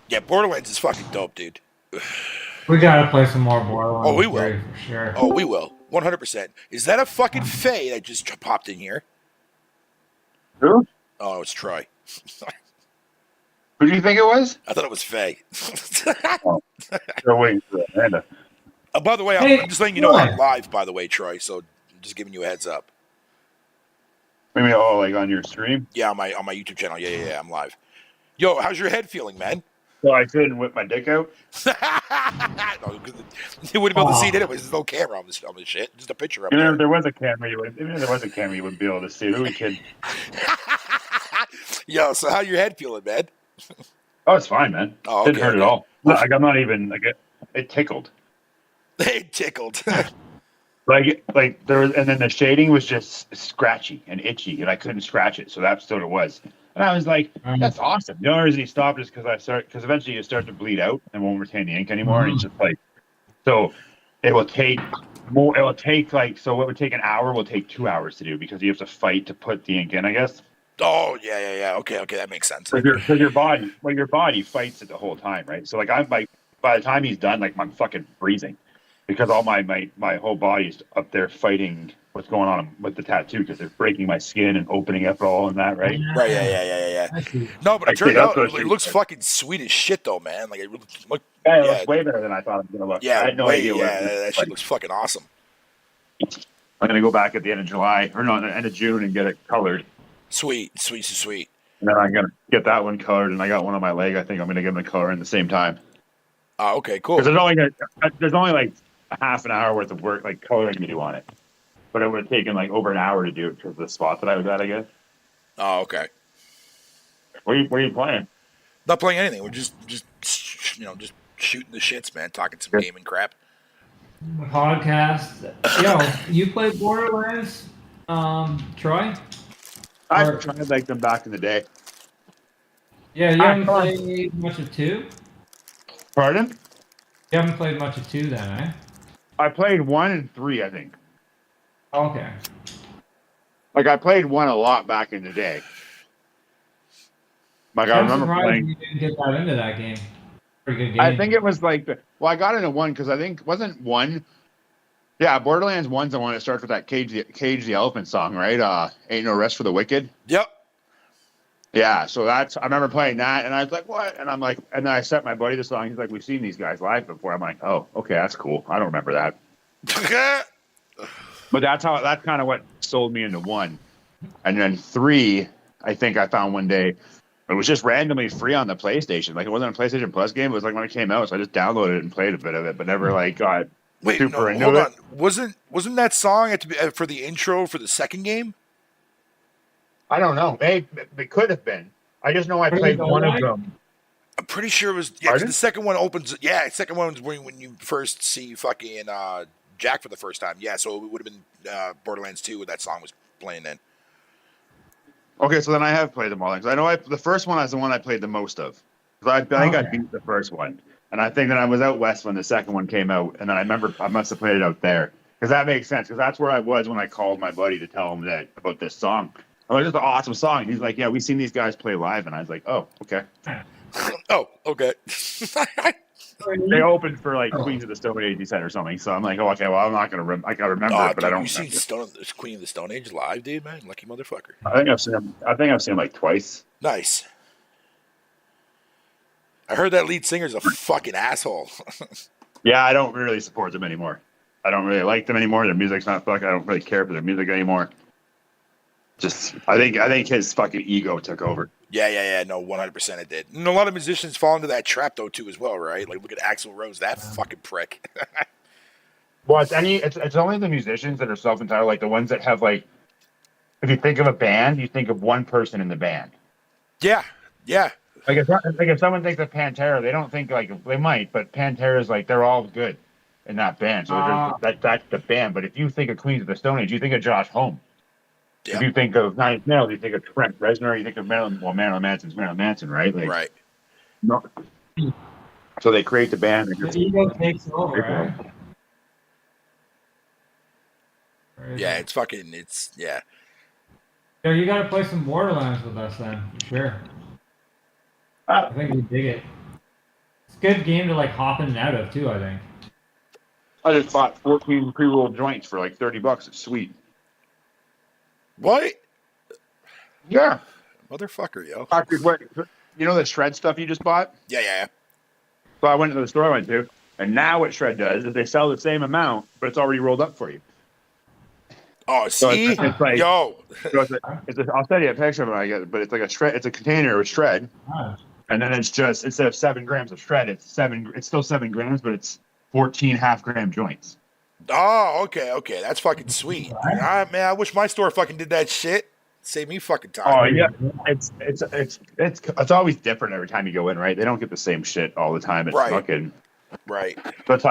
Yeah, Borderlands is fucking dope, dude. We gotta play some more Borderlands. Oh, we will. For sure. Oh, we will. 100%. Is that a fucking Faye that just popped in here? Who? Oh, it's Troy. Who do you think it was? I thought it was Faye. Oh, wait for Amanda. By the way, I'm just letting you know I'm live, by the way, Troy, so I'm just giving you a heads up. Maybe like on your stream? Yeah, on my YouTube channel. Yeah, I'm live. Yo, how's your head feeling, man? So I couldn't whip my dick out? No, you wouldn't be able to see it anyways. There's no camera on this shit. Just a picture of it. If there was a camera, you wouldn't be able to see. Who we kidding? Yo, so how your head feeling, man? Oh, it's fine, man. Oh, okay, Didn't hurt at all. Like, I'm not even like it tickled. It tickled. like there was, and then the shading was just scratchy and itchy, and I couldn't scratch it, so that's what it was. And I was like, "That's awesome." The only reason he stopped is because eventually you start to bleed out and won't retain the ink anymore, and it's just like, so it will take more. It will take so what would take an hour will take 2 hours to do because you have to fight to put the ink in, I guess. Oh yeah. Okay, that makes sense. Because your body fights it the whole time, right? So I'm like, by the time he's done, like I'm fucking freezing because all my whole body's up there fighting what's going on with the tattoo because they're breaking my skin and opening up all and that, right? Right, yeah. No, but it turned out it looks fucking sweet as shit, though, man. Like, it looks way better than I thought it was gonna look. Yeah, I had no idea. That shit looks fucking awesome. I'm gonna go back at the end of July, or no, the end of June, and get it colored. Sweet. And then I'm gonna get that one colored, and I got one on my leg. I think I'm gonna give them a color in the same time. Oh, okay, cool. Because there's only like a half an hour worth of work, like coloring to do on it. But it would have taken like over an hour to do it because of the spot that I was at, I guess. Oh, okay. What are you playing? Not playing anything. We're just shooting the shits, man. Talking some gaming crap. Podcast. Yo, you play Borderlands, Troy? I tried like them back in the day. Yeah, you haven't played much of 2? Pardon? You haven't played much of 2 then, eh? I played 1 and 3, I think. Okay. Like I played 1 a lot back in the day. Like I I'm remember surprised playing. you didn't get that into that game. Pretty good game. I think it was like I got into 1 because I think wasn't 1. Yeah, Borderlands 1's the one that starts with that Cage the Elephant song, right? Ain't No Rest for the Wicked. Yep. Yeah, so I remember playing that, and I was like, "What?" And I'm like, and then I sent my buddy the song. He's like, "We've seen these guys live before." I'm like, "Oh, okay, that's cool. I don't remember that." But that's kind of what sold me into 1, and then 3. I think I found one day it was just randomly free on the PlayStation. Like it wasn't a PlayStation Plus game. It was like when it came out, so I just downloaded it and played a bit of it, but never like got Wait, super no, into hold it. on. Wasn't that song for the intro for the second game? I don't know. It could have been. I just know I played one of them. I'm pretty sure it was. Yeah, 'cause Pardon? the second one opens. Yeah, second one's when you first see fucking Jack for the first time. Yeah, so it would have been Borderlands 2 where that song was playing then. Okay, so then I have played them all. Because I know the first one is the one I played the most of. 'Cause I think I Okay. beat the first one, and I think that I was out west when the second one came out, and then I remember I must have played it out there because that makes sense. Because that's where I was when I called my buddy to tell him that about this song. Oh, it's just an awesome song. He's like, "Yeah, we've seen these guys play live," and I was like, "Oh, okay." Oh, okay. They opened for like Queens of the Stone Age, he said, or something. So I'm like, "Oh, okay. Well, I'm not gonna. I gotta remember Oh, it, but dude, I don't." you seen Remember. Queen of the Stone Age live, dude, man? Lucky motherfucker. I think I've seen him like twice. Nice. I heard that lead singer's a fucking asshole. Yeah, I don't really support them anymore. I don't really like them anymore. Their music's not fucking. I don't really care for their music anymore. Just, I think his fucking ego took over. Yeah. No, 100% it did. And a lot of musicians fall into that trap though too, as well, right? Like look at Axl Rose, that fucking prick. Well, it's only the musicians that are self-entitled, like the ones that have like. If you think of a band, you think of one person in the band. Yeah. Like if someone thinks of Pantera, they don't think like they might, but Pantera is like they're all good in that band. So that's the band. But if you think of Queens of the Stone Age, you think of Josh Homme. Yep. If you think of Nine Inch Nails, you think of Trent Reznor. You think of Marilyn Manson's Marilyn Manson, right? Like, Right. No. So they create the band. The ego takes over, right? Yeah, it's yeah. So you gotta play some Borderlands with us then, for sure. I think we dig it. It's a good game to like hop in and out of too, I think. I just bought 14 pre-rolled joints for like $30. It's sweet. What? Yeah. Motherfucker, yo. You know the Shred stuff you just bought? Yeah. So I went to the store I went to, and now what Shred does is they sell the same amount, but it's already rolled up for you. Oh, So see? it's like, Yo. so I'll send you a picture of it when I get it, but it's like a Shred. It's a container with Shred, and then it's just instead of 7 grams of Shred, it's still 7 grams, but it's 14 half-gram joints. Oh, okay. That's fucking sweet. Man, I wish my store fucking did that shit. Save me fucking time. Oh yeah, it's always different every time you go in, right? They don't get the same shit all the time. It's Right. fucking Right. But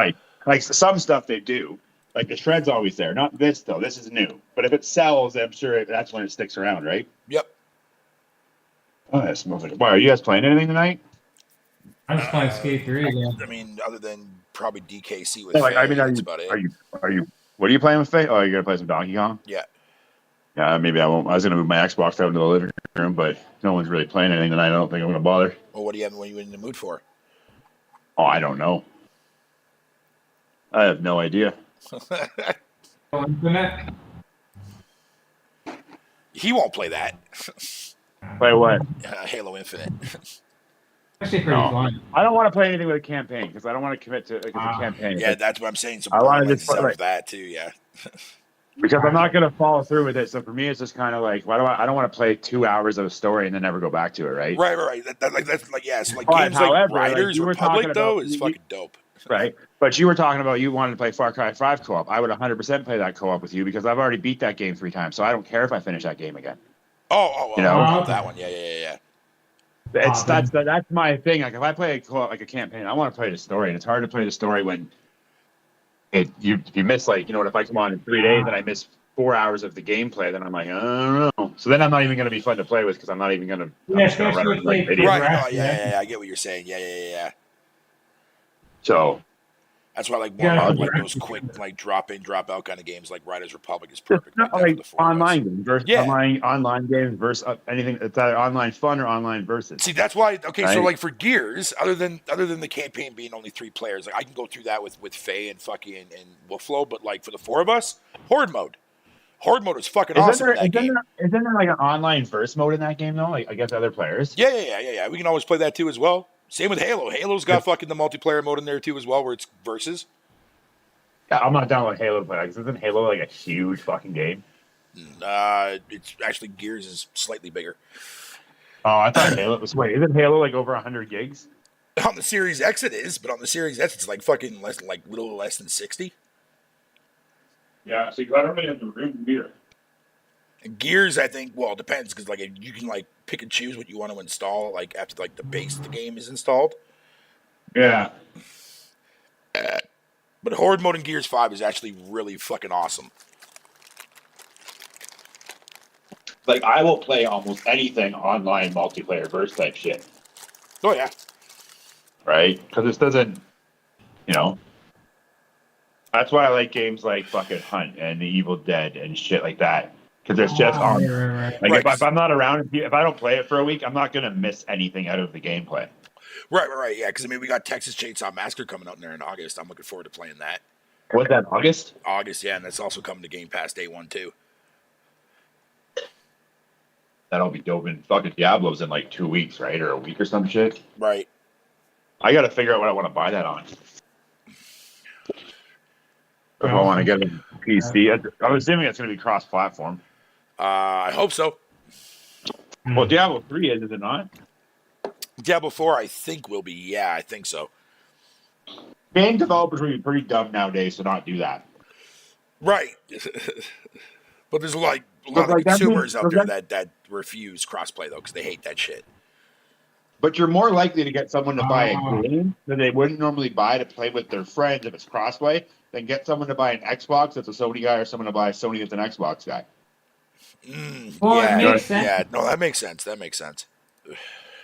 like some stuff they do. Like the Shred's always there. Not this though. This is new. But if it sells, I'm sure that's when it sticks around, right? Yep. Oh, that's moving. Why are you guys playing anything tonight? I'm just playing Skate 3 again. I mean, other than probably DKC with Like, Faye, I mean, that's about it. are you? What are you playing with Faye? Oh, you're gonna play some Donkey Kong? Yeah. Yeah, maybe I won't. I was gonna move my Xbox out into the living room, but no one's really playing anything tonight. I don't think I'm gonna bother. Well, what are you in the mood for? Oh, I don't know. I have no idea. Infinite? He won't play that. Play what? Halo Infinite. Actually pretty fun. I don't want to play anything with a campaign because I don't want to commit to a campaign. Yeah, that's what I'm saying. So I wanna Borderlands just put, sells that too. Yeah. Because I'm not gonna follow through with it. So for me, it's just kind of like, I don't want to play 2 hours of a story and then never go back to it, right? Right. That's like yeah. So like But games like however, like, Riders you were Republic talking though about- is fucking dope. Right. But you were talking about you wanted to play Far Cry 5 co-op. I would 100% play that co-op with you because I've already beat that game 3 times. So I don't care if I finish that game again. You know? that one. Yeah. That's my thing. Like if I play a co-op, like a campaign, I want to play the story, and it's hard to play the story when you miss, like, you know what, if I come on in 3 days and I miss 4 hours of the gameplay, then I'm like, I don't know. So then I'm not even going to be fun to play with because I'm not even going to. Yeah, especially if they video. Right. No, progress, yeah. I get what you're saying. Yeah. So That's why like Yeah, more it's like a those quick like drop in, drop out kind of games like Riders Republic is perfect like that for like the 4 of us. online games versus Yeah. online games versus anything. It's either online fun or online versus. See, that's why. Okay, Right? so like for Gears, other than the campaign being only 3 players, like I can go through that with Faye and fucking and Wolflow. But like for the 4 of us, Horde mode is fucking awesome in that game. Isn't there like an online verse mode in that game though? Like against other players? Yeah. We can always play that too as well. Same with Halo. Halo's got fucking the multiplayer mode in there too as well, where it's versus. Yeah, I'm not down with Halo play. Like, isn't Halo like a huge fucking game? It's actually Gears is slightly bigger. Oh, I thought Halo was. Wait, isn't Halo like over 100 gigs? On the Series X it is, but on the Series S it's like fucking little less than 60. Yeah, so I don't really have the room either. Gears, I think, well, it depends because like you can like pick and choose what you want to install like after like the base of the game is installed. Yeah. But Horde mode in Gears 5 is actually really fucking awesome. Like I will play almost anything online multiplayer verse type shit. Oh yeah. Right? Because this doesn't, that's why I like games like fucking Hunt and The Evil Dead and shit like that. Because it's just on. Right. Like if I'm not around, if I don't play it for a week, I'm not gonna miss anything out of the gameplay. Right. Yeah, because I mean we got Texas Chainsaw Massacre coming out in there in August. I'm looking forward to playing that. What's that? August? August, yeah, and that's also coming to Game Pass day 1 too. That'll be dope. And fucking Diablo's in like 2 weeks, right, or a week or some shit. Right. I got to figure out what I want to buy that on. If I want to get a PC, I'm assuming it's going to be cross-platform. I hope so. Well, Diablo 3 is it not? Diablo 4, I think will be. Yeah, I think so. Game developers will be pretty dumb nowadays to not do that. Right. But there's a lot of consumers out there that refuse crossplay though because they hate that shit. But you're more likely to get someone to buy a game that they wouldn't normally buy to play with their friends if it's crossplay than get someone to buy an Xbox that's a Sony guy or someone to buy a Sony that's an Xbox guy. Well, yeah, it makes sense. Yeah, no, that makes sense.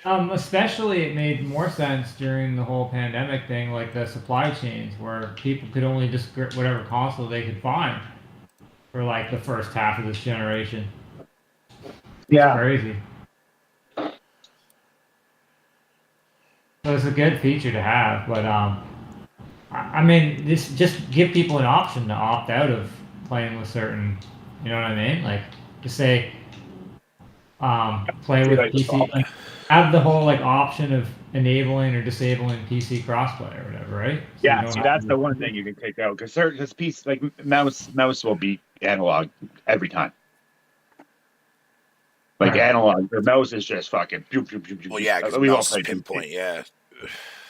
Especially it made more sense during the whole pandemic thing, like the supply chains, where people could only just get whatever console they could find for like the first half of this generation. Yeah. It's crazy. So it's a good feature to have, but I mean, this just give people an option to opt out of playing with certain, you know what I mean? Like, just say, play with PC, like, have the whole like option of enabling or disabling PC crossplay or whatever, right? So yeah, see, that's the one thing you can take out because PC like mouse will beat analog every time. Like analog, the mouse is just fucking. Well, yeah, because mouse is pinpoint, yeah.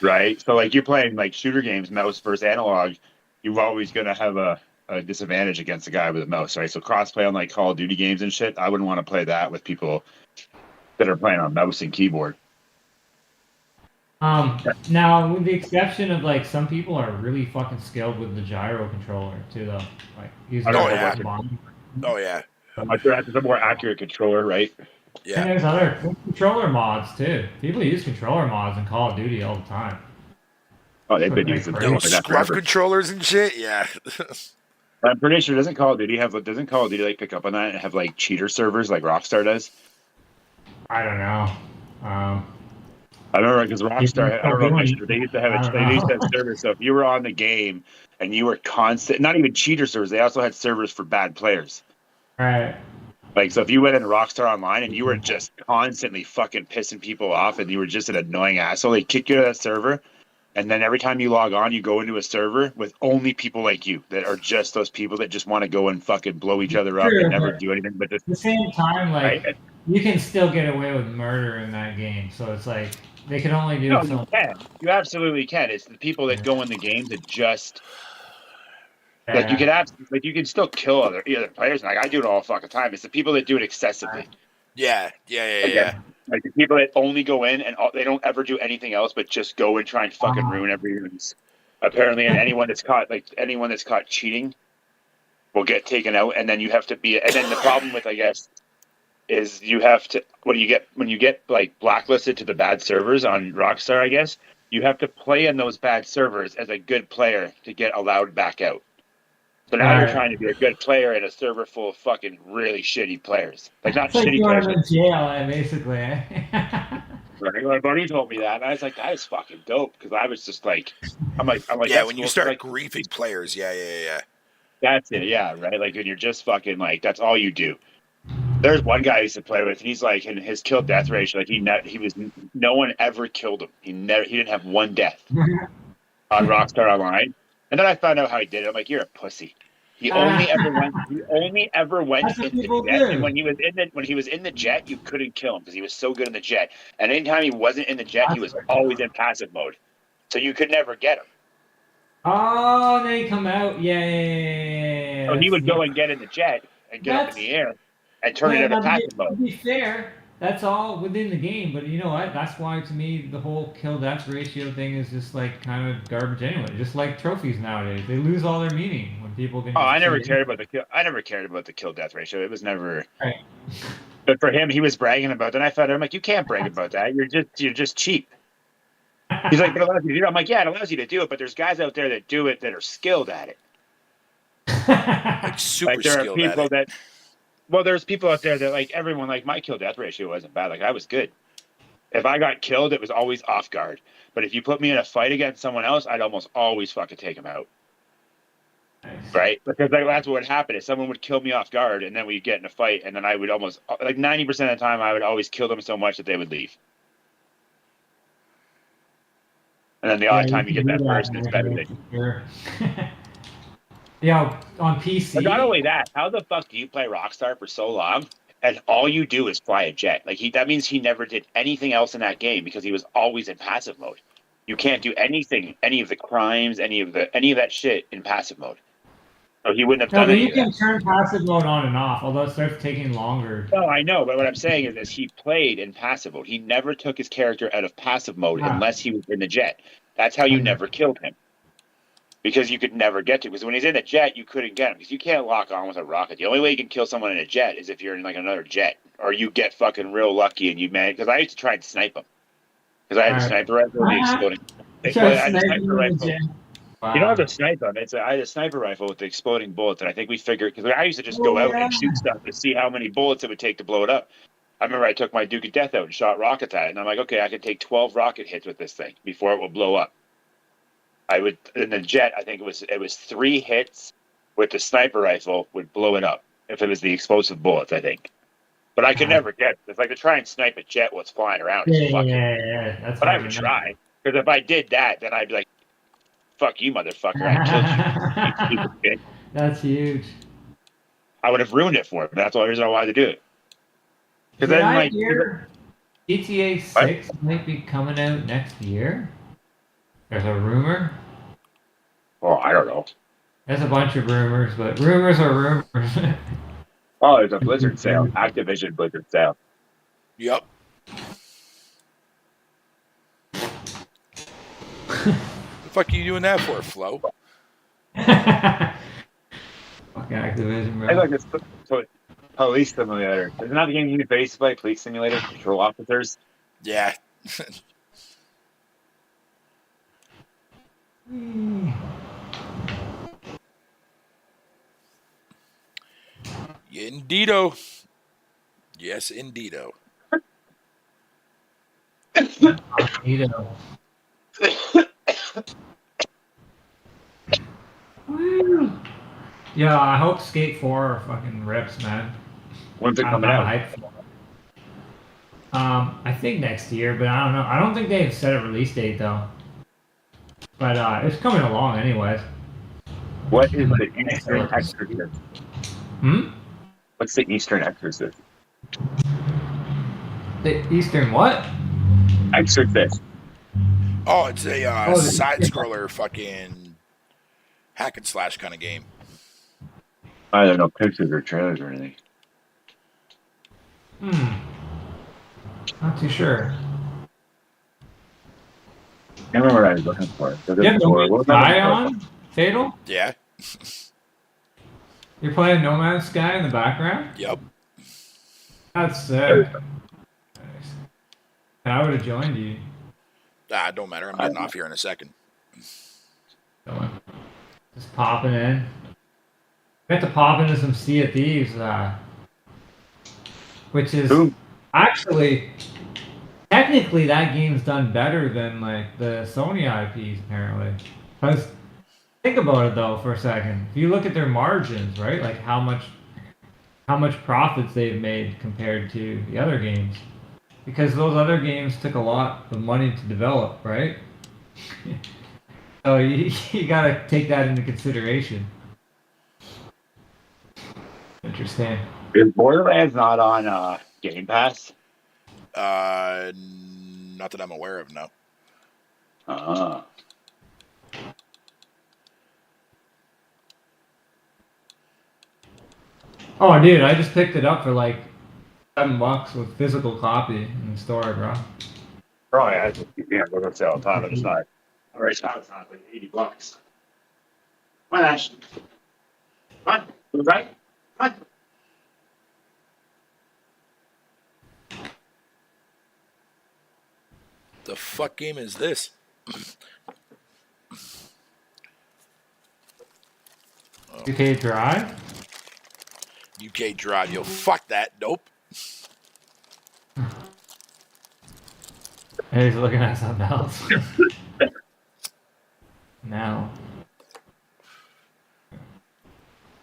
Right, so like you're playing like shooter games, mouse versus analog, you're always gonna have a disadvantage against the guy with a mouse, right? So crossplay on like Call of Duty games and shit, I wouldn't want to play that with people that are playing on mouse and keyboard. Now, with the exception of like some people are really fucking skilled with the gyro controller too, though. Like using Oh yeah. It's a more accurate controller, right? Yeah. And there's other controller mods too. People use controller mods in Call of Duty all the time. Oh, they've been using scruff controllers and shit. Yeah. I'm pretty sure doesn't Call of Duty like pick up on that and have like cheater servers like Rockstar does? I don't know. I remember because Rockstar, I don't know if I should, they used to have servers. So if you were on the game and you were not even cheater servers, they also had servers for bad players. Right. Like, so if you went into Rockstar Online and you were just constantly fucking pissing people off and you were just an annoying asshole, they kick you out of that server. And then every time you log on, you go into a server with only people like you that are just those people that just want to go and fucking blow each other up and never do anything. But at the same time, like, you can still get away with murder in that game. So it's like, they can only do you can. You absolutely can. It's the people that go in the game that just... Like you can still kill other players. Like I do it all fucking time. It's the people that do it excessively. Yeah. Like the people that only go in and they don't ever do anything else but just go and try and fucking ruin everyone's. Apparently, and anyone that's caught cheating will get taken out, and then you have to be. And then the problem with, I guess, is you have to when you get like blacklisted to the bad servers on Rockstar, I guess you have to play in those bad servers as a good player to get allowed back out. So now you're trying to be a good player in a server full of fucking really shitty players. Like not It's like shitty going players. to jail, basically. Right? My buddy told me that, and I was like, that is fucking dope. Because I was just like, I'm like, Yeah, when you cool. start Like, griefing players, yeah. that's it, yeah, right. Like when you're just fucking like, that's all you do. There's one guy I used to play with, and he's like, in his kill death ratio, like no one ever killed him. He didn't have one death on Rockstar Online. And then I found out how he did it. I'm like, you're a pussy. He only ever went That's what in the people jet. do. And when he was in the jet, you couldn't kill him because he was so good in the jet. And anytime he wasn't in the jet, he was always in passive mode. So you could never get him. Oh, they come out. Yeah. So he would go and get in the jet and get up in the air and turn it into passive mode. To be fair, that's all within the game. But you know what? That's why, to me, the whole kill death ratio thing is just like kind of garbage anyway. Just like trophies nowadays, they lose all their meaning when people can. Oh, I never cared about the kill death ratio. It was never. Right. But for him, he was bragging about that. And I found out, I'm like, you can't brag about that. You're just cheap. He's like, but it allows you to do it. I'm like, yeah, it allows you to do it, but there's guys out there that do it that are skilled at it. Like super Like there are skilled people at it. there's people out there that like everyone, like my kill death ratio wasn't bad. Like I was good. If I got killed, it was always off guard. But if you put me in a fight against someone else, I'd almost always fucking take him out. Nice. Right? Because like that's what would happen is someone would kill me off guard and then we'd get in a fight and then I would almost like 90% of the time I would always kill them so much that they would leave. And then the odd time you get that person, it's better than Sure. Yeah, on PC. But not only that, how the fuck do you play Rockstar for so long and all you do is fly a jet? Like that means he never did anything else in that game because he was always in passive mode. You can't do anything, any of the crimes, any of that shit in passive mode. So he wouldn't have done but any you of can that. turn passive mode on and off, although it starts taking longer. No, I know, but what I'm saying is he played in passive mode. He never took his character out of passive mode unless he was in the jet. That's how you never killed him. Because you could never get to. Because when he's in the jet, you couldn't get him. Because you can't lock on with a rocket. The only way you can kill someone in a jet is if you're in like another jet. Or you get fucking real lucky and you manage. Because I used to try and snipe him. Because I had a sniper rifle with the exploding. I had a sniper rifle. Wow. You don't have to snipe them. I had a sniper rifle with the exploding bullets, and I think we figured because I used to just go out and shoot stuff to see how many bullets it would take to blow it up. I remember I took my Duke of Death out and shot rockets at it, and I'm like, okay, I could take 12 rocket hits with this thing before it will blow up. I would in the jet. I think it was 3 hits with the sniper rifle would blow it up if it was the explosive bullets. I think, but I could never get it. It's like to try and snipe a jet while it's flying around. Yeah. That's but I would try because if I did that, then I'd be like, fuck you, motherfucker! I killed you. That's huge. I would have ruined it for him. That's the only reason I wanted to do it. Did then, I hear GTA 6 might be coming out next year? There's a rumor. Oh, I don't know. There's a bunch of rumors, but rumors are rumors. Oh, there's a Blizzard sale. Activision Blizzard sale. Yep. The fuck are you doing that for, Flo? Fucking Activision, bro. I like this police simulator. Isn't that the game you base play? Police simulator, control officers. Yeah. Indeedo. Yes, indeedo. Indeedo. Woo. Yeah, I hope Skate 4 fucking rips, man. When's it coming out? Hyped for it. I think next year, but I don't know. I don't think they've set a release date though. But it's coming along anyways. What is the Eastern Exorcist? What's the Eastern Exorcist? The Eastern what? Exorcist. Oh, it's a side-scroller fucking hack and slash kind of game. I don't know pictures or trailers or anything. Not too sure. I can't remember what I was looking for. You have the Eye on Fatal? Yeah. You're playing No Man's Sky in the background? Yep. That's sick. Nice. I would have joined you. Don't matter. I'm getting off here in a second. Just popping in. We have to pop into some Sea of Thieves, which is actually technically that game's done better than like the Sony IPs apparently. Because think about it though for a second. If you look at their margins, right? Like how much profits they've made compared to the other games. Because those other games took a lot of money to develop, right? So you gotta take that into consideration. Interesting. Is Borderlands not on Game Pass? Not that I'm aware of, no. Oh, dude, I just picked it up for like $7 with physical copy in the store, bro. Probably I just go to sale all the time, but it's not. All right, now it's not like $80. Come on, Ash. Come on, right? Come on. The fuck game is this? UK Drive? UK Drive. Yo, fuck that. Nope. Hey, he's looking at something else. Now.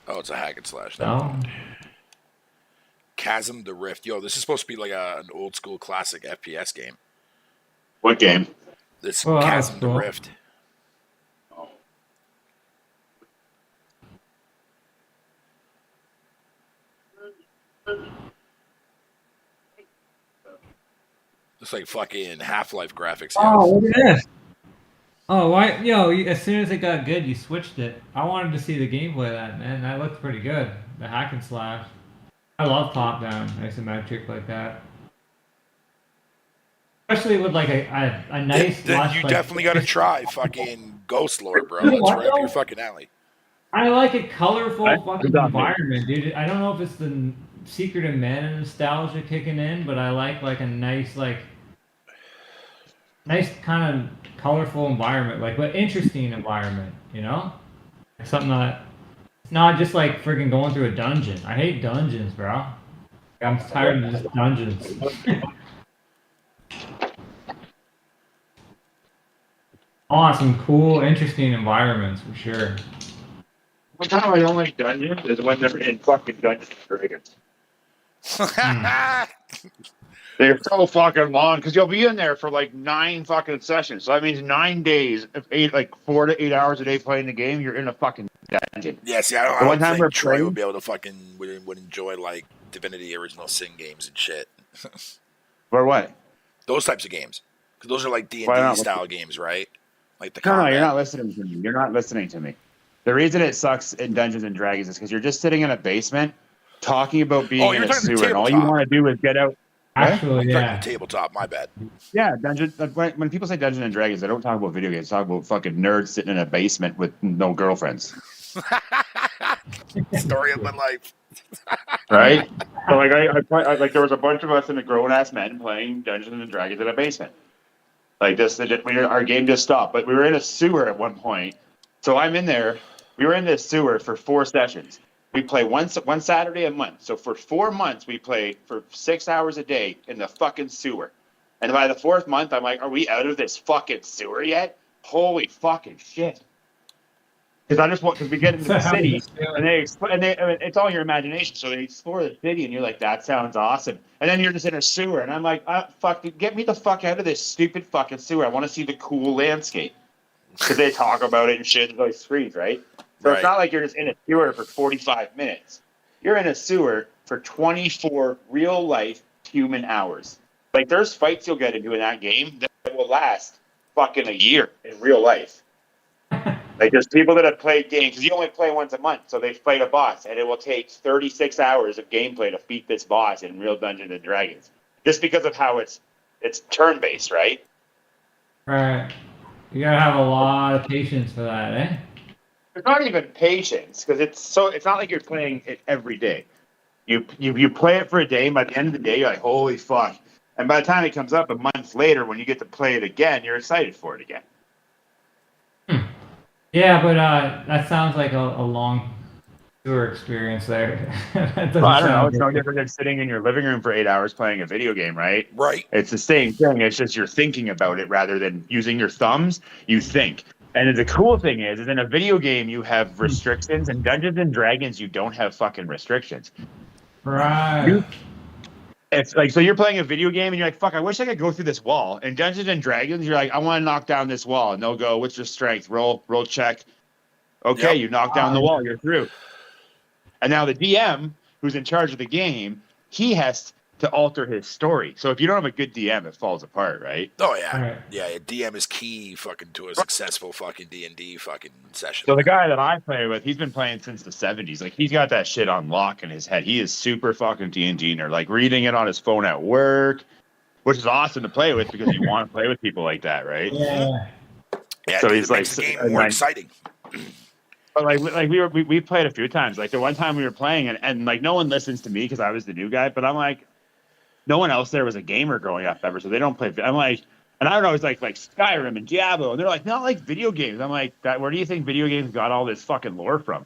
Oh, it's a hack and slash. No. Chasm the Rift. Yo, this is supposed to be like an old school classic FPS game. What game? This Oh, Chasm the cool. Rift. Looks like fucking Half-Life graphics. Oh, look at this. Oh, why? Yo, as soon as it got good, you switched it. I wanted to see the gameplay of that, man. That looked pretty good. The hack and slash. I love top-down isometric like that. Especially with like a nice. You definitely got to try fucking Ghost Lord, bro. It's right up your fucking alley. I like a colorful fucking environment, dude. I don't know if it's the Secret of Mana nostalgia kicking in, but I like a nice kind of colorful environment, like but interesting environment, you know? Something that it's not just like freaking going through a dungeon. I hate dungeons, bro. I'm tired of just dungeons. Awesome, cool, interesting environments for sure. One time I don't like dungeons is when they're in fucking Dungeons and Dragons. They're so fucking long because you'll be in there for like 9 fucking sessions. So that means 9 days, of 4 to 8 hours a day playing the game. You're in a fucking dungeon. Yeah, see, I don't think Troy would be able to fucking would enjoy like Divinity Original Sin games and shit. For what? Those types of games, because those are like D&D style games, right? Like the no, you're not listening to me. You're not listening to me. The reason it sucks in Dungeons and Dragons is because you're just sitting in a basement talking about being in a sewer, and all you want to do is get out. Actually, yeah. Tabletop, my bad. Yeah, when people say Dungeons and Dragons, they don't talk about video games. They talk about fucking nerds sitting in a basement with no girlfriends. Story of my life. Right? So like there was a bunch of us in a grown ass men playing Dungeons and Dragons in a basement. Like this, our game just stopped, but we were in a sewer at one point. So I'm in there. We were in this sewer for 4 sessions. We play one Saturday a month. So for 4 months, we play for 6 hours a day in the fucking sewer. And by the 4th month, I'm like, are we out of this fucking sewer yet? Holy fucking shit. Because we get into the city, and it's all your imagination. So they explore the city, and you're like, that sounds awesome. And then you're just in a sewer, and I'm like, fuck, get me the fuck out of this stupid fucking sewer. I want to see the cool landscape. Because they talk about it and shit on those screens, right? So It's not like you're just in a sewer for 45 minutes. You're in a sewer for 24 real-life human hours. Like, there's fights you'll get into in that game that will last fucking a year in real life. Like, there's people that have played games, because you only play once a month, so they fight a boss, and it will take 36 hours of gameplay to beat this boss in real Dungeons and Dragons. Just because of how it's turn-based, right? Right. You gotta have a lot of patience for that, eh? It's not even patience because it's not like you're playing it every day. You play it for a day, and by the end of the day, you're like, holy fuck. And by the time it comes up a month later, when you get to play it again, you're excited for it again. Yeah, but that sounds like a long tour experience there. That doesn't Well, I don't know. sound It's no good. different than sitting in your living room for 8 hours playing a video game, right? Right. It's the same thing. It's just you're thinking about it rather than using your thumbs. You think. And the cool thing is in a video game, you have restrictions. In Dungeons and Dragons, you don't have fucking restrictions. Right. It's like, so you're playing a video game and you're like, fuck, I wish I could go through this wall. In Dungeons and Dragons, you're like, I want to knock down this wall. And they'll go, what's your strength? Roll check. Okay, Yep. you knock down the wall, you're through. And now the DM, who's in charge of the game, he has to alter his story. So if you don't have a good DM, it falls apart, right? Oh yeah, Right. yeah. DM is key, fucking, to a successful fucking D&D fucking session. So the guy that I play with, he's been playing since the 70s. Like, he's got that shit on lock in his head. He is super fucking D&D nerd. Like, reading it on his phone at work, which is awesome to play with because you want to play with people like that, right? Yeah. Yeah, So dude, he's it makes like- the game more like- exciting. But like we played a few times. Like the one time we were playing and like no one listens to me because I was the new guy. But I'm like, no one else there was a gamer growing up ever, so they don't play. I'm like, and I don't know, it's like Skyrim and Diablo, and they're like, not like video games. I'm like, where do you think video games got all this fucking lore from?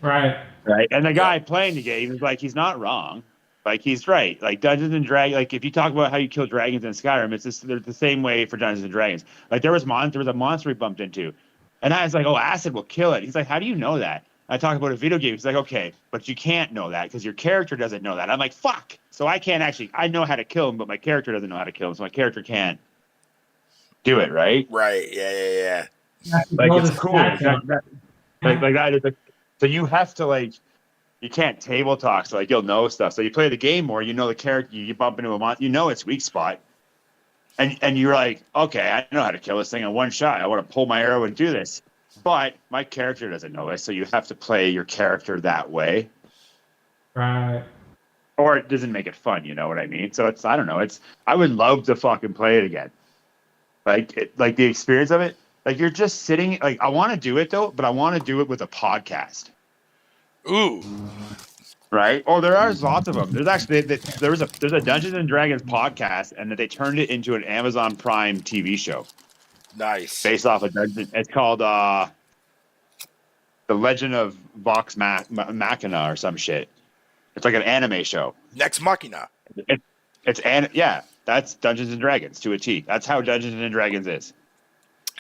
Right. Right. And the guy playing the game is like, he's not wrong. Like, he's right. Like Dungeons and Dragons, like if you talk about how you kill dragons in Skyrim, it's just they're the same way for Dungeons and Dragons. Like there was a monster we bumped into. And I was like, oh, acid will kill it. He's like, how do you know that? I talk about a video game. He's like, okay, but you can't know that because your character doesn't know that. I'm like, fuck. So I can't actually, I know how to kill him, but my character doesn't know how to kill him. So my character can't do it, right? Right. Yeah. Like, it's cool. Like that is so you have to, like, you can't table talk. So, like, you'll know stuff. So you play the game more, you know the character, you bump into a monster, you know its weak spot. And you're like, okay, I know how to kill this thing in one shot. I want to pull my arrow and do this. But my character doesn't know this, so you have to play your character that way. Right. Or it doesn't make it fun, you know what I mean? So I don't know. I would love to fucking play it again. Like the experience of it. Like you're just sitting, like I want to do it though, but I want to do it with a podcast. Ooh. Right? Oh, there are lots of them. There's actually there's a Dungeons and Dragons podcast, and they turned it into an Amazon Prime TV show Nice. based off of Dungeon. It's called The Legend of Vox Machina or some shit. It's like an anime show. Next Machina. Yeah, that's Dungeons and Dragons to a T. That's how Dungeons and Dragons is.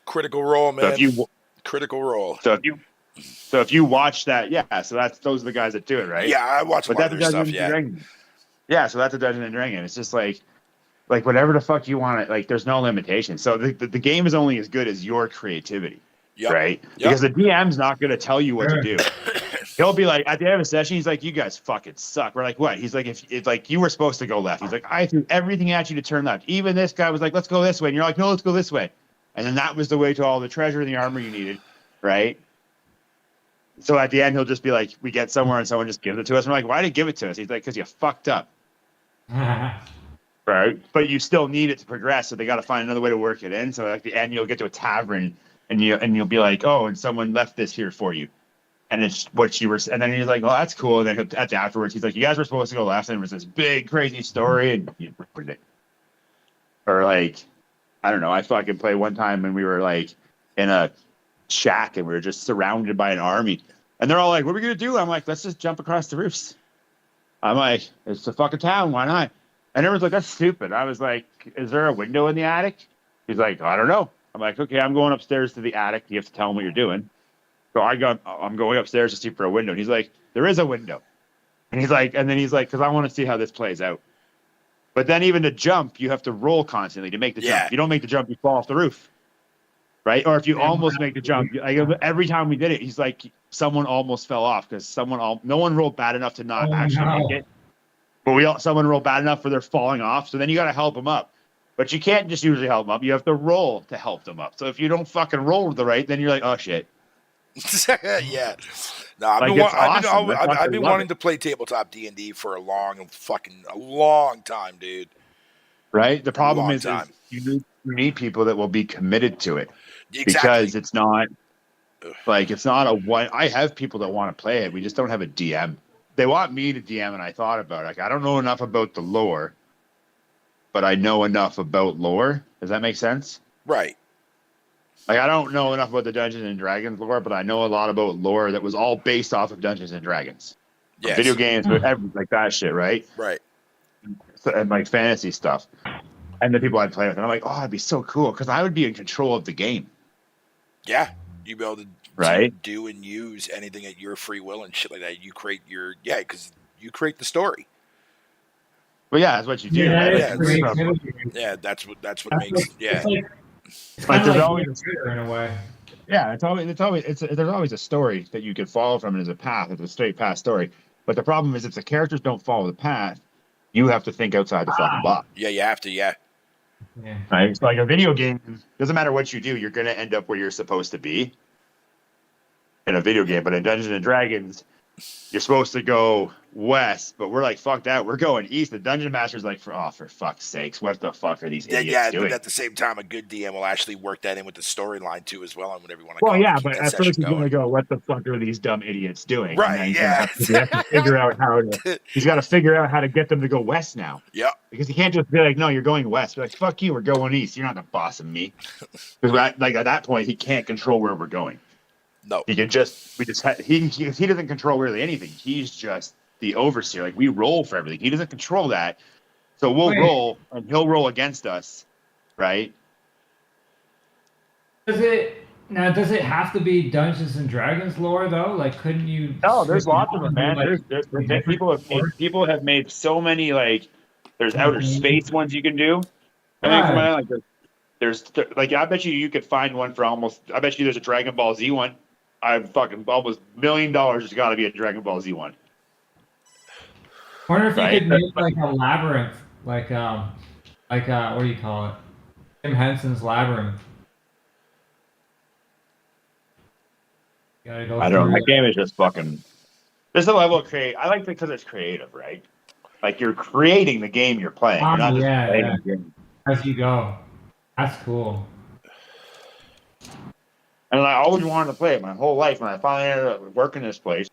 Critical Role, man. So Critical Role. if you watch that, yeah. So those are the guys that do it, right? Yeah, I watch a But lot that's of a their Dungeons stuff. and Yeah. Dragons. Yeah, so that's a Dungeons and Dragons. It's just like whatever the fuck you want. Like there's no limitation. So the game is only as good as your creativity, Yep. right? Yep. Because the DM's not going to tell you what to do. He'll be like, at the end of a session, he's like, you guys fucking suck. We're like, what? He's like, if it's like you were supposed to go left. He's like, I threw everything at you to turn left. Even this guy was like, let's go this way. And you're like, no, let's go this way. And then that was the way to all the treasure and the armor you needed, right? So at the end, he'll just be like, we get somewhere and someone just gives it to us. And we're like, why did you give it to us? He's like, because you fucked up, right? But you still need it to progress. So they got to find another way to work it in. So at the end, you'll get to a tavern and you'll be like, oh, and someone left this here for you. And it's what you were, and then he's like, "Well, that's cool." And then at the afterwards, he's like, "You guys were supposed to go left, and it was this big, crazy story, and you ruined it." Or like, I don't know. I fucking played one time, and we were like in a shack, and we were just surrounded by an army, and they're all like, "What are we gonna do?" I'm like, "Let's just jump across the roofs." I'm like, "It's a fucking town. Why not?" And everyone's like, "That's stupid." I was like, "Is there a window in the attic?" He's like, "I don't know." I'm like, "Okay, I'm going upstairs to the attic. You have to tell him what you're doing." So I'm going upstairs to see for a window. And he's like, there is a window. And he's like, because I want to see how this plays out. But then even to jump, you have to roll constantly to make the jump. If you don't make the jump, you fall off the roof. Right? Or if you almost make the jump, every time we did it, he's like, someone almost fell off because no one rolled bad enough to not make it. But someone rolled bad enough where they're falling off. So then you got to help them up. But you can't just usually help them up. You have to roll to help them up. So if you don't fucking roll the right, then you're like, oh shit. Yeah. No, I've been wanting to play tabletop D&D for a long time, dude. Right? The problem is you need people that will be committed to it. Exactly. Because it's not Like, it's not a one. I have people that want to play it. We just don't have a DM. They want me to DM, and I thought about it. Like, I don't know enough about the lore, but I know enough about lore. Does that make sense? Right. Like, I don't know enough about the Dungeons and Dragons lore, but I know a lot about lore that was all based off of Dungeons and Dragons. Yes. Video games, like that shit, right? Right. So, and like fantasy stuff. And the people I'd play with, and I'm like, oh, that'd be so cool because I would be in control of the game. Yeah. You'd be able to Right. do and use anything at your free will and shit like that. You create because you create the story. Well, yeah, that's what you do. Yeah, right? yeah, creativity. Yeah, that's what makes It's like, it's Like, kind there's of always- like theater in a way. Yeah, there's always a story that you can follow from it as a path. It's a straight path story. But the problem is if the characters don't follow the path, you have to think outside the fucking box. Yeah, you have to. Yeah. Yeah. Right? It's like a video game. Doesn't matter what you do, you're going to end up where you're supposed to be in a video game. But in Dungeons and Dragons, you're supposed to go west, but we're like, fuck that. We're going east. The dungeon master's like, for fuck's sakes, what the fuck are these idiots Yeah, doing? but at the same time, a good DM will actually work that in with the storyline too, as well, and whatever you want to. Well, call it, yeah, keep but that at session first he's going to going. go, what the fuck are these dumb idiots doing? Right, And then yeah. he has to figure out he's got to figure out how to get them to go west now. Yeah. Because he can't just be like, no, you're going west. Be like, fuck you, we're going east. You're not the boss of me. Because like at that point, he can't control where we're going. No. He can he doesn't control really anything. He's just the overseer. Like we roll for everything. He doesn't control that. So we'll roll and he'll roll against us, right? Does it have to be Dungeons and Dragons lore though? Like, couldn't you? No, there's switch lots it of up them, and man. do, like, There's people have made so many like there's outer space ones you can do. And then come on, like there's like I bet you could find one for I bet you there's a Dragon Ball Z one. I'm fucking almost $1 million. There's got to be a Dragon Ball Z one. I wonder if you Right. could make like a labyrinth, like what do you call it? Tim Henson's Labyrinth. You gotta go I don't know. through That game is just fucking. There's a level of create. I like it because it's creative, right? Like you're creating the game you're playing. You're not just playing the game. as you go. That's cool. And I always wanted to play it my whole life. And I finally ended up working this place.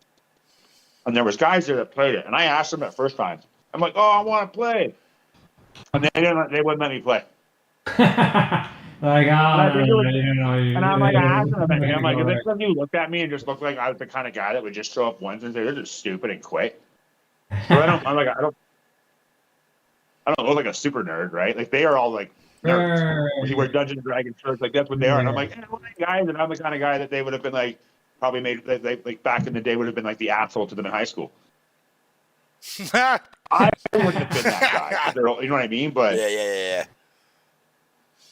And there was guys there that played it. And I asked them at first time. I'm like, oh, I want to play. And they wouldn't let me play. Like, I oh, think it was- no, And I'm like, I asked them, I'm like, is this something you looked at me and just looked like I was the kind of guy that would just show up once and say, they're just stupid and quit? So I don't look like a super nerd, right? Like they are all like nerds. He wear Dungeons and Dragons shirts, like that's what they are. And I'm like, well, guys, and I'm the kind of guy that they would have been like, probably made they like back in the day would have been like the asshole to them in high school. I wouldn't have been that guy. You know what I mean? But Yeah.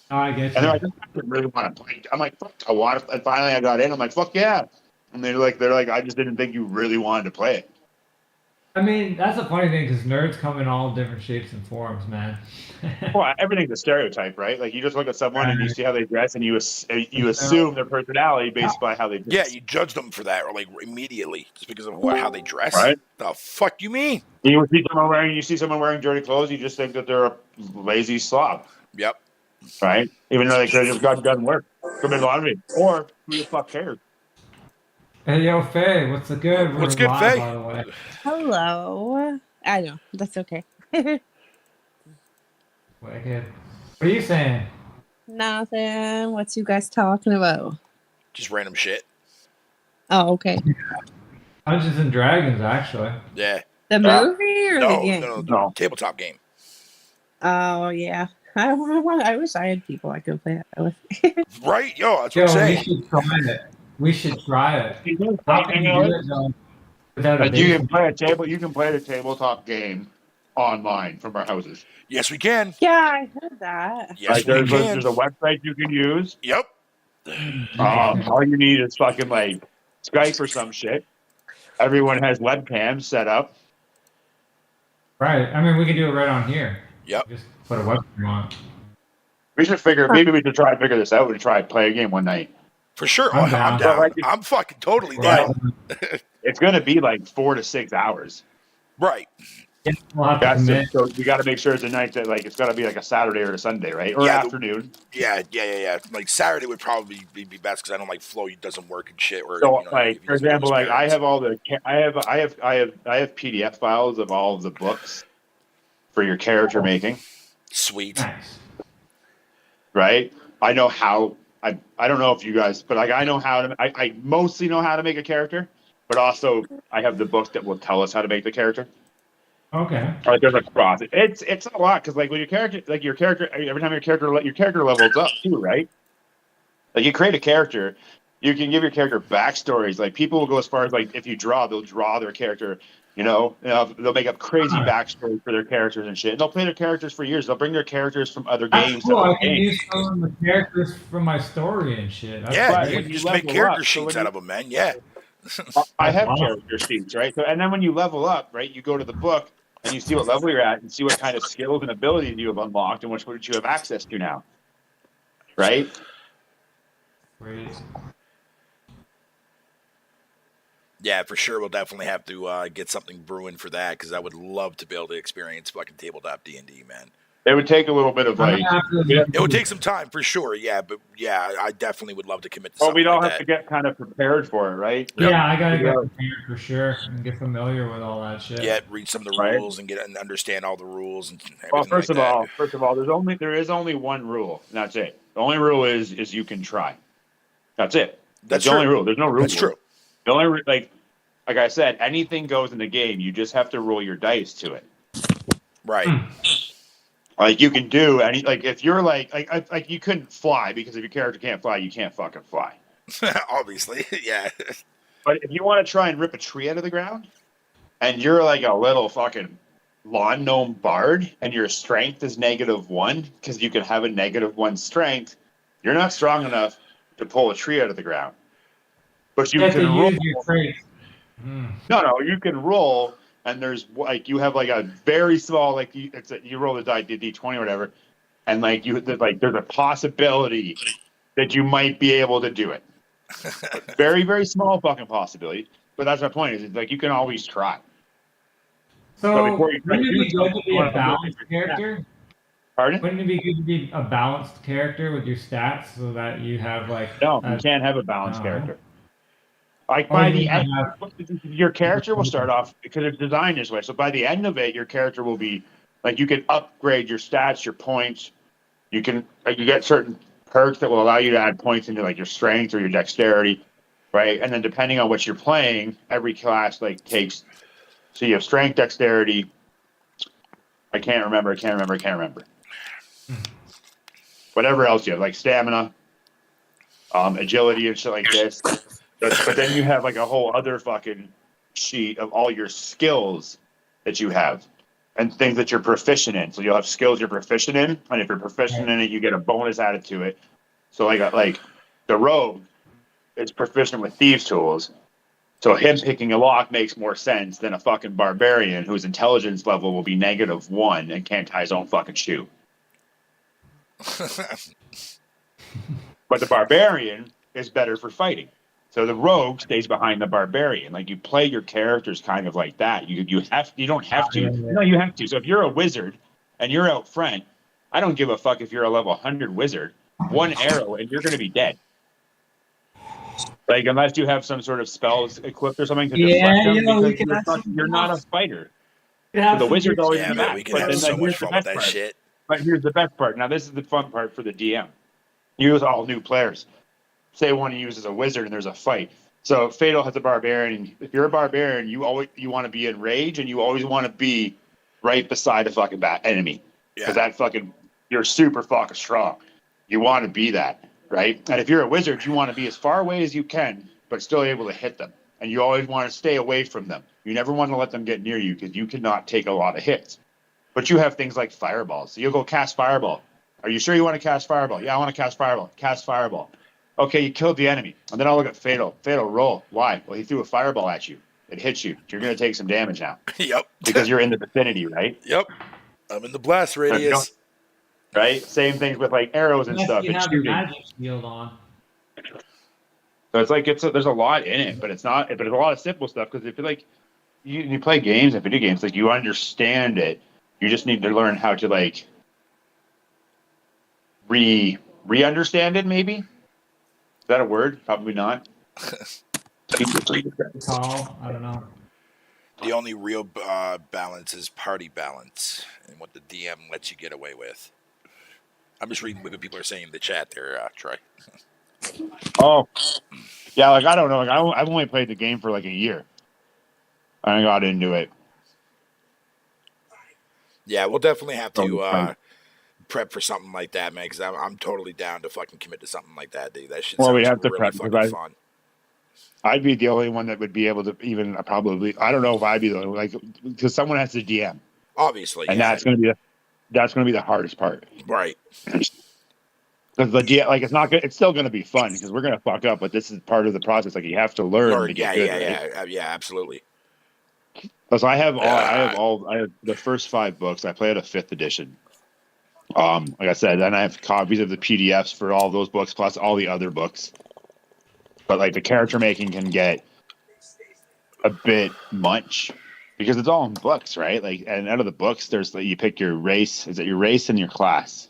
Oh, I get and they're you. like, I really want to play. I'm like, fuck, I want to. And finally, I got in. I'm like, fuck yeah. And they're like, I just didn't think you really wanted to play it. I mean, that's a funny thing because nerds come in all different shapes and forms, man. Well, everything's a stereotype, right? Like you just look at someone and you see how they dress, and you assume their personality based by how they dress. Yeah, you judge them for that, or like immediately just because of how they dress. Right. The fuck you mean? You see someone wearing dirty clothes, you just think that they're a lazy slob, Yep. right? Even though they could have just got done work, commit laundry, or who the fuck cares? Hey, yo, Faye, what's the good? We're What's good, live, Faye? by the way. Hello. I know. That's okay. Wicked. What are you saying? Nothing. What's you guys talking about? Just random shit. Oh, okay. Dungeons and Dragons, actually. Yeah. The movie or the No, game? No. Tabletop game. Oh, yeah. I wish I had people I could play that with. Right? Yo, that's what Yo, I'm we saying. should try it. We should try it. You How can you do it though, without a can basement? play a table. You can play the tabletop game online from our houses. Yes, we can. Yeah, I heard that. Yes, we there's can. a website you can use. Yep. All you need is fucking like Skype or some shit. Everyone has webcams set up. Right. I mean, we can do it right on here. Yep. Just put a webcam on. Maybe we should try and figure this out and try and play a game one night. For sure. I'm I'm down. down. Right. I'm fucking totally Right. down. It's going to be like 4 to 6 hours. Right. We'll have to That's commit. so you got to make sure it's a night that like it's got to be like a Saturday or a Sunday, right? Or Yeah, afternoon. Yeah. Like Saturday would probably be best because I don't like Flow doesn't work and shit. Or So you know, like if he for doesn't go to example, his like I parents. have all the I have PDF files of all of the books for your character making, Sweet. Nice. right? I know how I don't know if you guys, but like I know how to I mostly know how to make a character, but also I have the books that will tell us how to make the character. Okay. Like there's a cross. It's a lot because like when your character every time your character levels up too, right? Like you create a character, you can give your character backstories. Like people will go as far as like if you draw, they'll draw their character. They'll make up crazy backstories for their characters and shit. And they'll play their characters for years. They'll bring their characters from other That's games cool. to I other can games. use some of the characters from my story and shit. That's Yeah, But you when can you just make level character up, sheets out of them, man. Yeah. I have Awesome. character sheets, right? So and then when you level up, right, you go to the book and you see what level you're at and see what kind of skills and abilities you have unlocked and which you have access to now, right? Great. Yeah, for sure. We'll definitely have to get something brewing for that because I would love to be able to experience fucking tabletop D&D, man. It would take a little bit of like. It would take some time for sure. Yeah, but yeah, I definitely would love to commit to Well, something we'd all like have that. to get kind of prepared for it, right? Yeah, I gotta Yeah. get prepared for sure and get familiar with all that shit. Yeah, read some of the Right. rules and get and understand all the rules and everything Well, first like of all, there is only one rule, and that's it. The only rule is you can try. That's it. That's the true. only rule. There's no rule. That's true. The only like I said, anything goes in the game. You just have to roll your dice to it. Right. Like you can do any like if you're like you couldn't fly because if your character can't fly, you can't fucking fly. Obviously, yeah. But if you want to try and rip a tree out of the ground, and you're like a little fucking lawn gnome bard, and your strength is -1 because you can have a -1 strength, you're not strong enough to pull a tree out of the ground. But you You have to can roll. use your traits. No, you can roll, and there's like you have like a very small like you roll the die d20 or whatever, and like there's a possibility that you might be able to do it. Very very small fucking possibility, but that's my point. Is like you can always try. So, But before you wouldn't it do be good to something, be you a wanna balanced look at your character? Pardon? Wouldn't it be good to be a balanced character with your stats so that you have like No, you can't have a balanced No. character. Like Or by you the can end, have- your character will start off because it's designed this way. So by the end of it, your character will be like you can upgrade your stats, your points. You can you get certain perks that will allow you to add points into like your strength or your dexterity, right? And then depending on what you're playing, every class like takes. So you have strength, dexterity. I can't remember. Whatever else you have, like stamina, agility and shit like this. But then you have like a whole other fucking sheet of all your skills that you have and things that you're proficient in. So you'll have skills you're proficient in, and if you're proficient in it, you get a bonus added to it. So like the rogue is proficient with thieves' tools. So him picking a lock makes more sense than a fucking barbarian whose intelligence level will be -1 and can't tie his own fucking shoe. But the barbarian is better for fighting. So the rogue stays behind the barbarian. Like you play your characters kind of like that. You don't have to. No, you have to. So if you're a wizard and you're out front, I don't give a fuck if you're a level 100 wizard. One arrow and you're going to be dead. Like unless you have some sort of spells equipped or something to deflect them, because you're not a fighter. So the wizard's always Yeah, in the man, back. we can But have then so here's much the fun with best that part. shit. But here's the best part. Now, this is the fun part for the DM. Use all new players. Say one uses a wizard and there's a fight. So Fatal has a barbarian. If you're a barbarian, you want to be in rage and you always want to be right beside a fucking enemy. Because you're super fucking strong. You want to be that, right? And if you're a wizard, you want to be as far away as you can, but still able to hit them. And you always want to stay away from them. You never want to let them get near you because you cannot take a lot of hits. But you have things like fireballs. So you'll go cast fireball. Are you sure you want to cast fireball? Yeah, I want to cast fireball. Cast fireball. Okay, you killed the enemy. And then I'll look at Fatal. Fatal, roll. Why? Well, he threw a fireball at you. It hits you. You're going to take some damage now. Yep. Because you're in the vicinity, right? Yep. I'm in the blast radius. Right? Same things with like arrows and Unless stuff you and have the shooting. magic shield on. So it's like there's a lot in it, but it's not. But there's a lot of simple stuff because if you play games and video games, like you understand it. You just need to learn how to like re-understand it. Maybe is that a word? Probably not. Call. I don't know. The only real balance is party balance, and what the DM lets you get away with. I'm just reading what people are saying in the chat there, Troy. Oh, yeah. Like I don't know. Like I've only played the game for like a year. I got into it. Yeah, we'll definitely have to prep for something like that, man. Because I'm totally down to fucking commit to something like that, dude. That shit Well, we sounds have to really prep fucking fun. I'd be the only one that would be able to even probably. I don't know if I'd be the only, like because someone has to DM, Obviously, and yeah. that's gonna be the hardest part. Right. Because the DM, like it's not good. It's still gonna be fun because we're gonna fuck up, but this is part of the process. Like you have to learn to get good. Yeah, absolutely. Because I have the first 5 books. I play at a 5th edition. Like I said, and I have copies of the PDFs for all those books plus all the other books. But like the character making can get a bit much because it's all in books, right? Like, and out of the books, there's like, you pick your race. Is it your race and your class?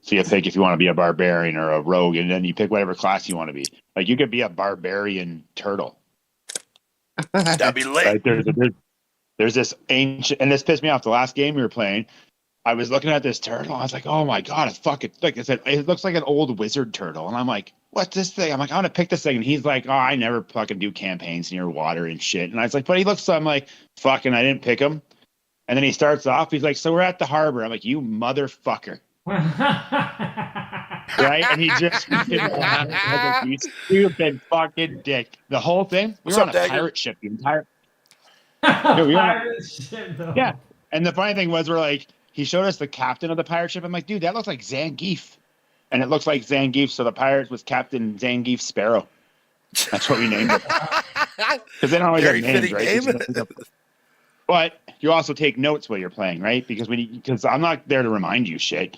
So you pick if you want to be a barbarian or a rogue, and then you pick whatever class you want to be. Like you could be a barbarian turtle. That'd be lit. Right? There's this ancient, and this pissed me off. The last game we were playing, I was looking at this turtle. I was like, oh my God, it's fucking, like I said, it looks like an old wizard turtle. And I'm like, what's this thing? I'm like, I'm going to pick this thing. And he's like, oh, I never fucking do campaigns near water and shit. And I was like, but he looks, so I'm like, fucking, I didn't pick him. And then he starts off, he's like, so we're at the harbor. I'm like, you motherfucker. Right? And he just, you stupid fucking dick. The whole thing, we were on a pirate ship the entire. Yeah. And the funny thing was, we're like, he showed us the captain of the pirate ship. I'm like, dude, that looks like Zangief. And it looks like Zangief. So the pirate was Captain Zangief Sparrow. That's what we named it. Because they don't always have names, right? But you also take notes while you're playing, right? Because I'm not there to remind you shit.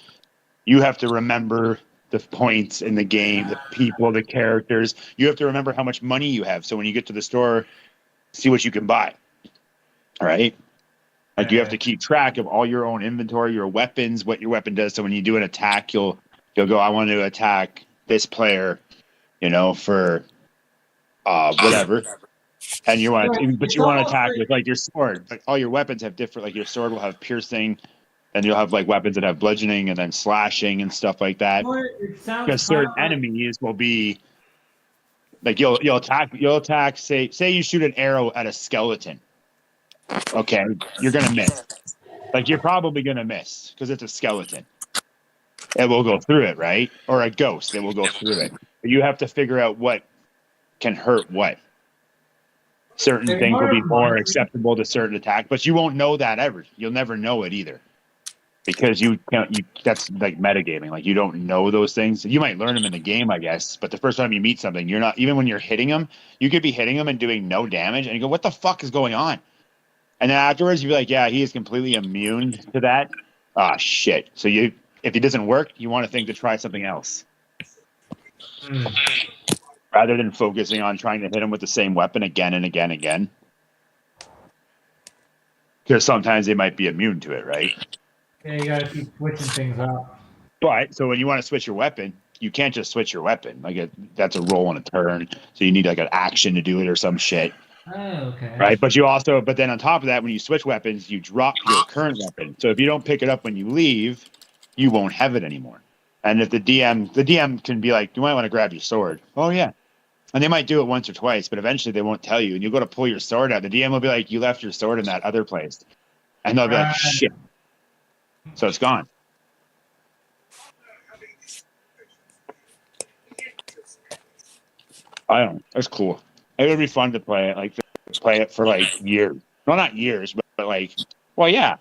You have to remember the points in the game, the people, the characters. You have to remember how much money you have. So when you get to the store, see what you can buy. Right? Like you have to keep track of all your own inventory, your weapons, what your weapon does. So when you do an attack, you'll go, I want to attack this player, for whatever. And you want to, but you want to attack with like your sword. Like all your weapons have different, like your sword will have piercing, and you'll have like weapons that have bludgeoning and then slashing and stuff like that. Because certain enemies will be like you'll attack. Say you shoot an arrow at a skeleton. Okay, you're gonna miss. Like you're probably gonna miss because it's a skeleton. It will go through it, right? Or a ghost, it will go through it. But you have to figure out what can hurt what. Certain things will be more acceptable to certain attack, but you won't know that ever. You'll never know it either, because that's like metagaming. Like you don't know those things. You might learn them in the game, I guess, but the first time you meet something, you're not. Even when you're hitting them, you could be hitting them and doing no damage, and you go, "What the fuck is going on?" And then afterwards, you'd be like, yeah, he is completely immune to that. Ah, shit. So if it doesn't work, you want to think to try something else. Rather than focusing on trying to hit him with the same weapon again and again and again. Because sometimes they might be immune to it, right? Yeah, you gotta keep switching things up. But, so when you want to switch your weapon, you can't just switch your weapon. Like that's a roll and a turn. So you need like an action to do it or some shit. Oh, okay. Right, but then on top of that, when you switch weapons, you drop your current weapon. So if you don't pick it up when you leave, you won't have it anymore. And if the DM can be like, you might want to grab your sword. Oh yeah, and they might do it once or twice, but eventually they won't tell you. And you go to pull your sword out, the DM will be like, you left your sword in that other place, and they'll be like, shit. So it's gone. I don't know. It's cool. It would be fun to play it for like years. Well, not years, but like, well, yeah.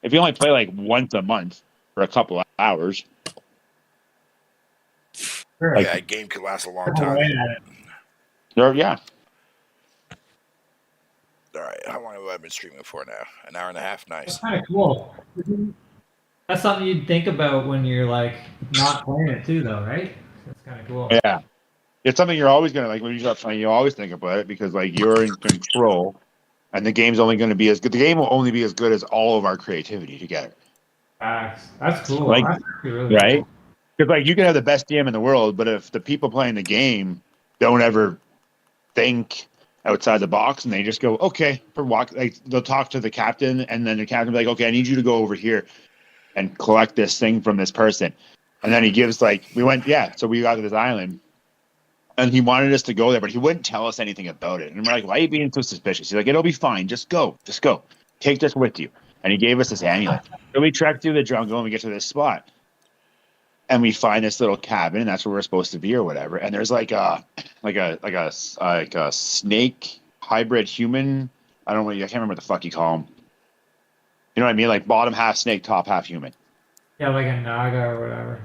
If you only play like once a month for a couple of hours. Sure. Like, a game could last a long time. Yeah. All right. How long have I been streaming for now? An hour and a half? Nice. That's kind of cool. That's something you'd think about when you're like not playing it too, though, right? That's kind of cool. Yeah. It's something you're always going to like when you start playing, you always think about it because like you're in control And the game's only going to be as good. The game will only be as good as all of our creativity together. Facts. That's cool. Like, That's actually really right? cool. Because like you can have the best DM in the world, but if the people playing the game don't ever think outside the box and they just go, okay, for walk, like they'll talk to the captain, and then the captain will be like, okay, I need you to go over here and collect this thing from this person. And then he gives so we got to this island and he wanted us to go there, but he wouldn't tell us anything about it. And we're like, why are you being so suspicious? He's like, it'll be fine. Just go. Take this with you. And he gave us this amulet. So we trek through the jungle and we get to this spot. And we find this little cabin, and that's where we're supposed to be or whatever. And there's like a snake hybrid human. I can't remember what the fuck you call him. You know what I mean? Like bottom half snake, top half human. Yeah, like a naga or whatever.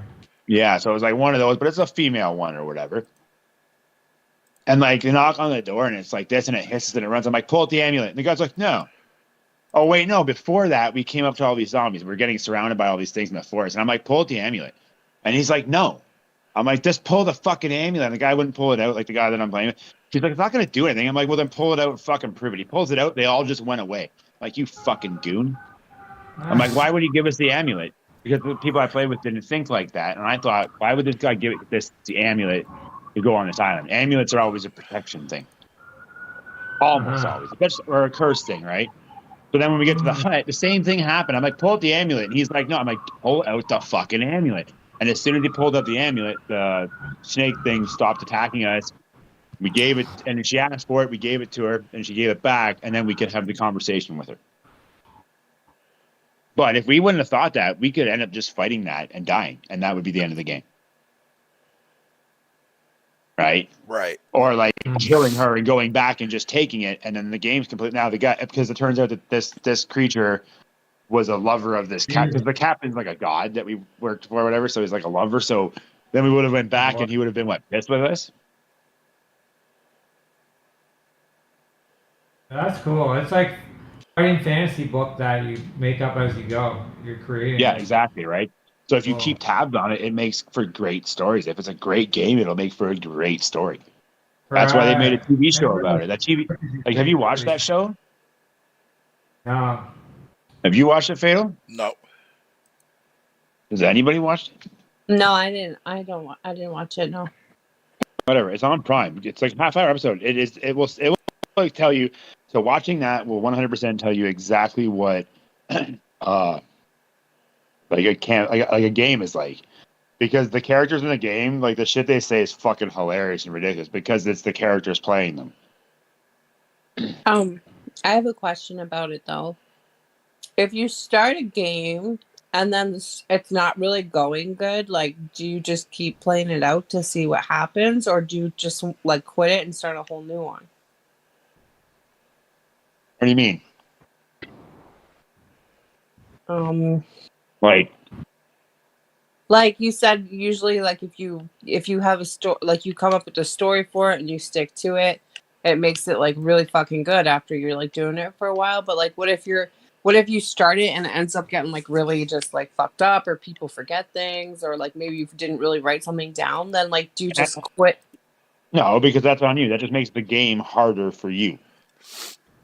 Yeah, so it was like one of those, but it's a female one or whatever. And like you knock on the door and it's like this and it hisses and it runs. I'm like, pull out the amulet. And the guy's like, no. Oh, wait, no. Before that, we came up to all these zombies. We're getting surrounded by all these things in the forest. And I'm like, pull out the amulet. And he's like, no. I'm like, just pull the fucking amulet. And the guy wouldn't pull it out, like the guy that I'm playing. He's like, it's not going to do anything. I'm like, well, then pull it out and fucking prove it. He pulls it out. They all just went away. Like, you fucking goon. I'm like, why would he give us the amulet? Because the people I played with didn't think like that. And I thought, why would this guy give the amulet to go on this island? Amulets are always a protection thing. Almost always. Or a curse thing, right? So then when we get to the hut, the same thing happened. I'm like, pull out the amulet. And he's like, no. I'm like, pull out the fucking amulet. And as soon as he pulled out the amulet, the snake thing stopped attacking us. We gave it, and she asked for it. We gave it to her, and she gave it back. And then we could have the conversation with her. But if we wouldn't have thought that, we could end up just fighting that and dying. And that would be the end of the game. Right? Right. Or like killing her and going back and just taking it. And then the game's complete. Now the guy, because it turns out that this creature was a lover of this cat. Because the captain's like a god that we worked for or whatever. So he's like a lover. So then we would have went back and he would have been, what, pissed with us? That's cool. It's like writing fantasy book that you make up as you go. You're creating. Yeah, exactly, right? So if you keep tabs on it, it makes for great stories. If it's a great game, it'll make for a great story. That's why they made a TV show about it. That TV, like, have you watched that show? No. Have you watched it, Fatal? No. Has anybody watched it? No, I didn't. I didn't watch it. No. Whatever. It's on Prime. It's like a half-hour episode. It will like tell you. So watching that will 100% tell you exactly what like a game is like, because the characters in the game, like the shit they say is fucking hilarious and ridiculous because it's the characters playing them. I have a question about it though. If you start a game and then it's not really going good, like, do you just keep playing it out to see what happens, or do you just like quit it and start a whole new one? What do you mean? Like you said, usually, like if you have a story, like you come up with a story for it and you stick to it, it makes it like really fucking good after you're like doing it for a while. But like, what if you start it and it ends up getting like really just like fucked up, or people forget things, or like maybe you didn't really write something down? Then like, do you just quit? No, because that's on you. That just makes the game harder for you.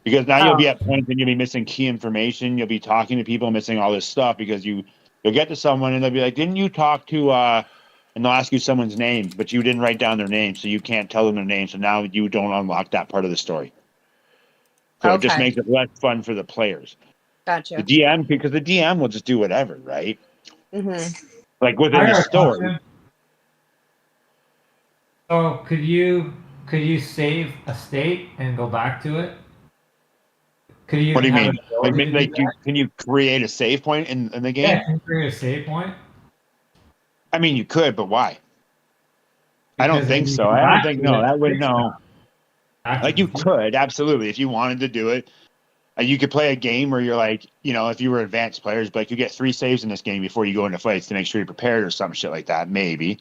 Because now you'll be at points and you'll be missing key information. You'll be talking to people, missing all this stuff because you'll get to someone and they'll be like, didn't you talk to, and they'll ask you someone's name, but you didn't write down their name, so you can't tell them their name. So now you don't unlock that part of the story. So it just makes it less fun for the players. Gotcha. The DM, because the DM will just do whatever, right? Mm-hmm. Like within the story. So could you save a state and go back to it? Could you? What do you mean? Can you create a save point in the game? Yeah, can you create a save point? I mean, you could, but why? I don't think so. I don't think that would no. Like you could absolutely if you wanted to do it. You could play a game where you're like, if you were advanced players, but you get 3 saves in this game before you go into fights to make sure you're prepared or some shit like that, maybe.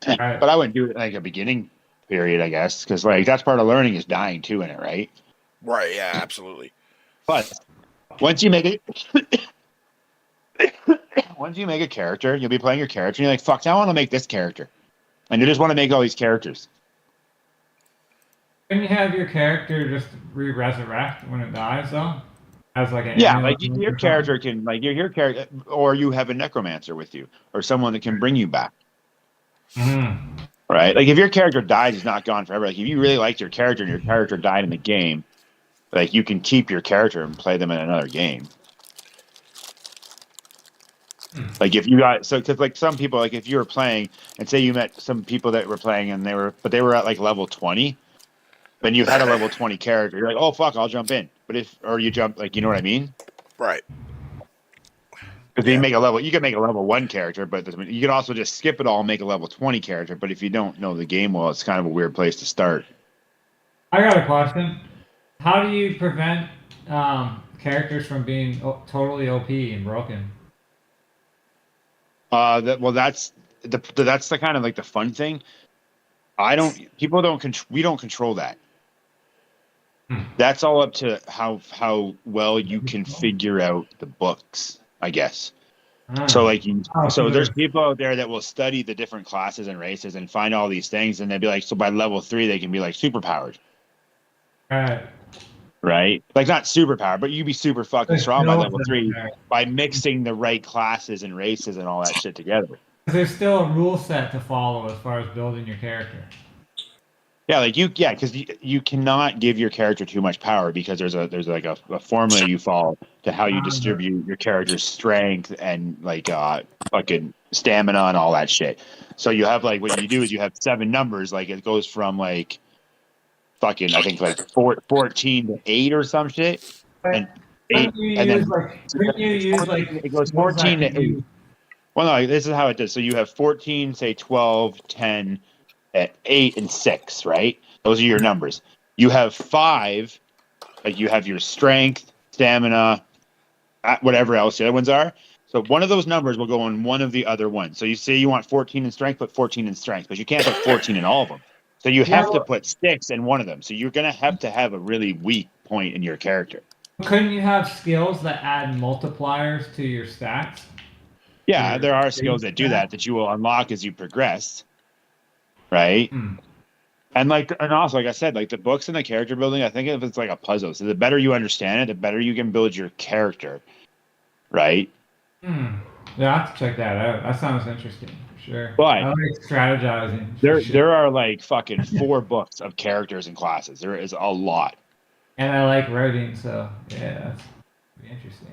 Right. But I wouldn't do it like a beginning period, I guess, because like that's part of learning is dying too in it, right? Right. Yeah. Absolutely. But once you make it, once you make a character, you'll be playing your character, and you're like, "Fuck, now I want to make this character," and you just want to make all these characters. Can you have your character just re-resurrect when it dies, though? As like an Yeah, amulet like or your something? character can like your character, or you have a necromancer with you, or someone that can bring you back. Mhm. Right? Like if your character dies, he's not gone forever. Like if you really liked your character and your character died in the game, like you can keep your character and play them in another game. Like if you got so because like some people like if you were playing and say you met some people that were playing and they were at like level 20, then you had a level 20 character. You're like, oh fuck, I'll jump in. But if or you jump like you know what I mean? Right. Because Yeah. you can make a level 1 character, but you can also just skip it all and make a level 20 character. But if you don't know the game well, it's kind of a weird place to start. I got a question. How do you prevent characters from being totally OP and broken? That's the kind of like the fun thing. We don't control that. Hmm. That's all up to how well you can figure out the books, I guess. So Ah. like Oh, so so there's there's people out there that will study the different classes and races and find all these things, and they'd be like, so by level 3 they can be like super powered, right. right? Like not super powered, but you'd be super fucking There's strong by skills level that 3 are by mixing the right classes and races and all that shit together. there's still a rule set to follow as far as building your character. Yeah, because you cannot give your character too much power because there's like a formula you follow to how you distribute your character's strength and like fucking stamina and all that shit. So you have like what you do is you have 7 numbers, like it goes from like fucking I think like 14 to 8 or some shit, and Couldn't 8 you and use then like couldn't you use like it goes skills that 14 to could 8. use Well, no, this is how it does. So you have 14, say 12, 10, 8, and 6, right? Those are your numbers. You have 5, like you have your strength, stamina, whatever else the other ones are. So one of those numbers will go on one of the other ones. So you say you want 14 in strength, put 14 in strength, but you can't put 14 in all of them. So you yeah, have to put 6 in one of them. So you're going to have a really weak point in your character. couldn't you have skills that add multipliers to your stats? Yeah, Your there are base skills that do stats? that you will unlock as you progress, right? Hmm. And also, like I said, like the books and the character building, I think if it's like a puzzle. So the better you understand it, the better you can build your character, right? Hmm. Yeah, I have to check that out. That sounds interesting for sure. But I like strategizing for sure. there are like fucking 4 books of characters and classes. There is a lot. And I like writing, so yeah, that's be interesting.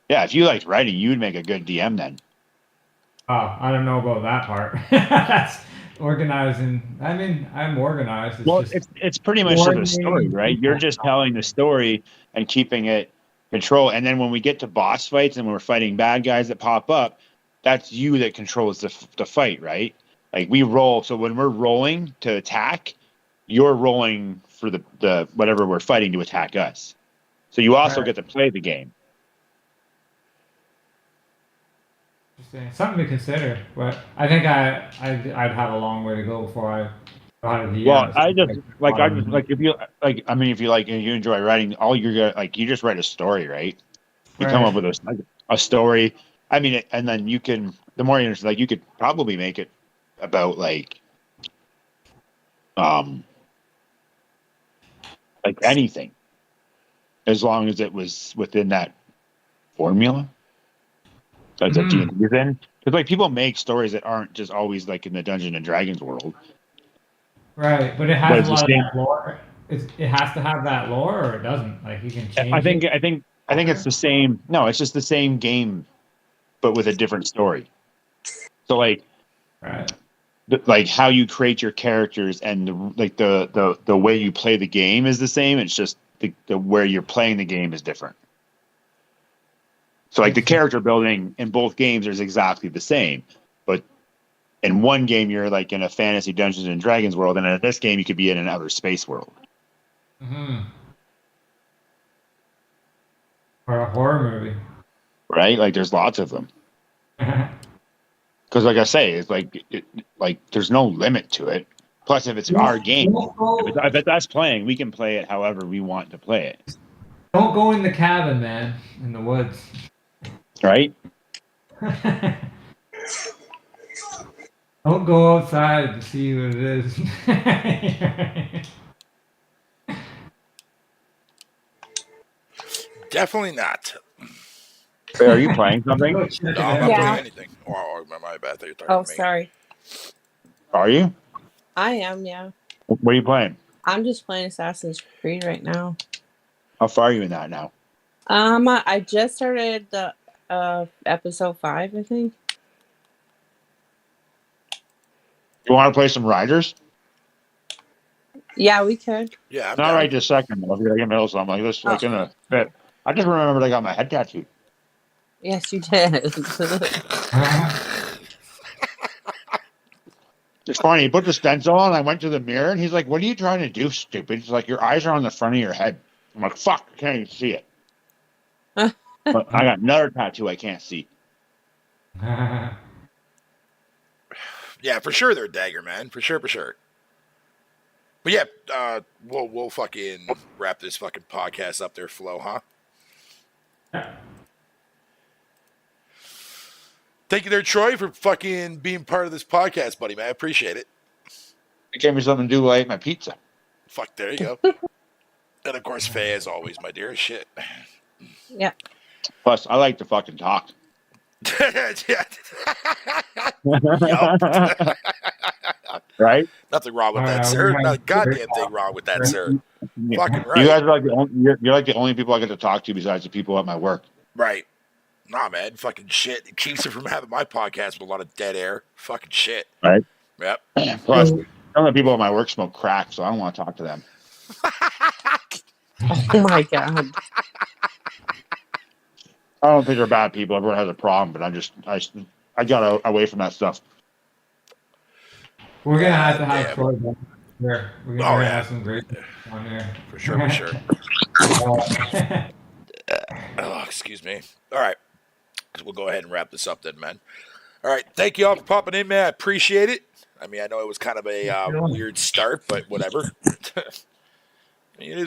Yeah, if you liked writing, you would make a good DM then. Oh, I don't know about that part. That's organizing. I mean, I'm organized. It's Well, just it's pretty much just a story, coordinating right? You're people. just telling the story and keeping it control. And then when we get to boss fights and we're fighting bad guys that pop up, that's you that controls the fight, right? Like we roll. So when we're rolling to attack, you're rolling for the whatever we're fighting to attack us. So you also Right. get to play the game. Interesting. Something to consider, but I think I'd have a long way to go before I know how to DM. Well, So, I just like if you like I mean if you like if you enjoy writing, all you're gonna like you just write a story, right? You come up right. with a story. I mean, and then you can the more you like you could probably make it about um like anything as long as it was within that formula. That's a Mhm. D&D then. Because like people make stories that aren't just always like in the Dungeons and Dragons world. Right, but it But has it's a the lot of same. that lore. It has to have that lore, or it doesn't. Like you can change it. I think it's the same. No, it's just the same game, but with a different story. So Right. like how you create your characters and the way you play the game is the same. It's just the where you're playing the game is different. So like the character building in both games is exactly the same, but in one game you're like in a fantasy Dungeons and Dragons world, and in this game you could be in an outer space world. Hmm. Or a horror movie. Right? Like there's lots of them. Because like I say, it's like there's no limit to it. Plus, if it's our game, if it's us playing, we can play it however we want to play it. Don't go in the cabin, man. In the woods. Right? Don't go outside to see what it is. Definitely not. Hey, are you playing something? No, I'm not Yeah. playing anything. Oh, my bad. I thought you were talking Oh, to me. sorry. Are you? I am. Yeah. What are you playing? I'm just playing Assassin's Creed right now. How far are you in that now? I just started the episode 5, I think. You want to play some Riders? Yeah, we could. Yeah, I'm Not down. right this second. If you're like in the middle of something like this, like in a bit. I just remembered I got my head tattooed. Yes, you did. It's funny. He put the stencil on. I went to the mirror, and he's like, "What are you trying to do, stupid?" He's like, "Your eyes are on the front of your head." I'm like, "Fuck, I can't even see it." But I got another tattoo I can't see. Yeah, for sure they're a dagger, man. For sure. But yeah, we'll fucking wrap this fucking podcast up there, Flo, huh? Thank you there, Troy, for fucking being part of this podcast, buddy, man. I appreciate it. It gave me something to do while I ate my pizza. Fuck, there you go. And of course, Faye, as always, my dear shit. Yeah. Plus, I like to fucking talk. Yeah. Right? Nothing wrong with that, sir. Not a goddamn thing wrong with that, sir. Fucking right. You guys are like the only, you're like the only people I get to talk to besides the people at my work. Right. Nah, man. Fucking shit. It keeps it from having my podcast with a lot of dead air. Fucking shit. Right? Yep. Plus, some of the people at my work smoke crack, so I don't want to talk to them. Oh my god. I don't think they're bad people. Everyone has a problem, but I got away from that stuff. We're gonna have to Yeah. have Troy back here. We're gonna have some great on here. For sure. Oh, excuse me. All right. So we'll go ahead and wrap this up then, man. All right. Thank you all for popping in, man. I appreciate it. I mean, I know it was kind of a weird start, but whatever. I mean, it is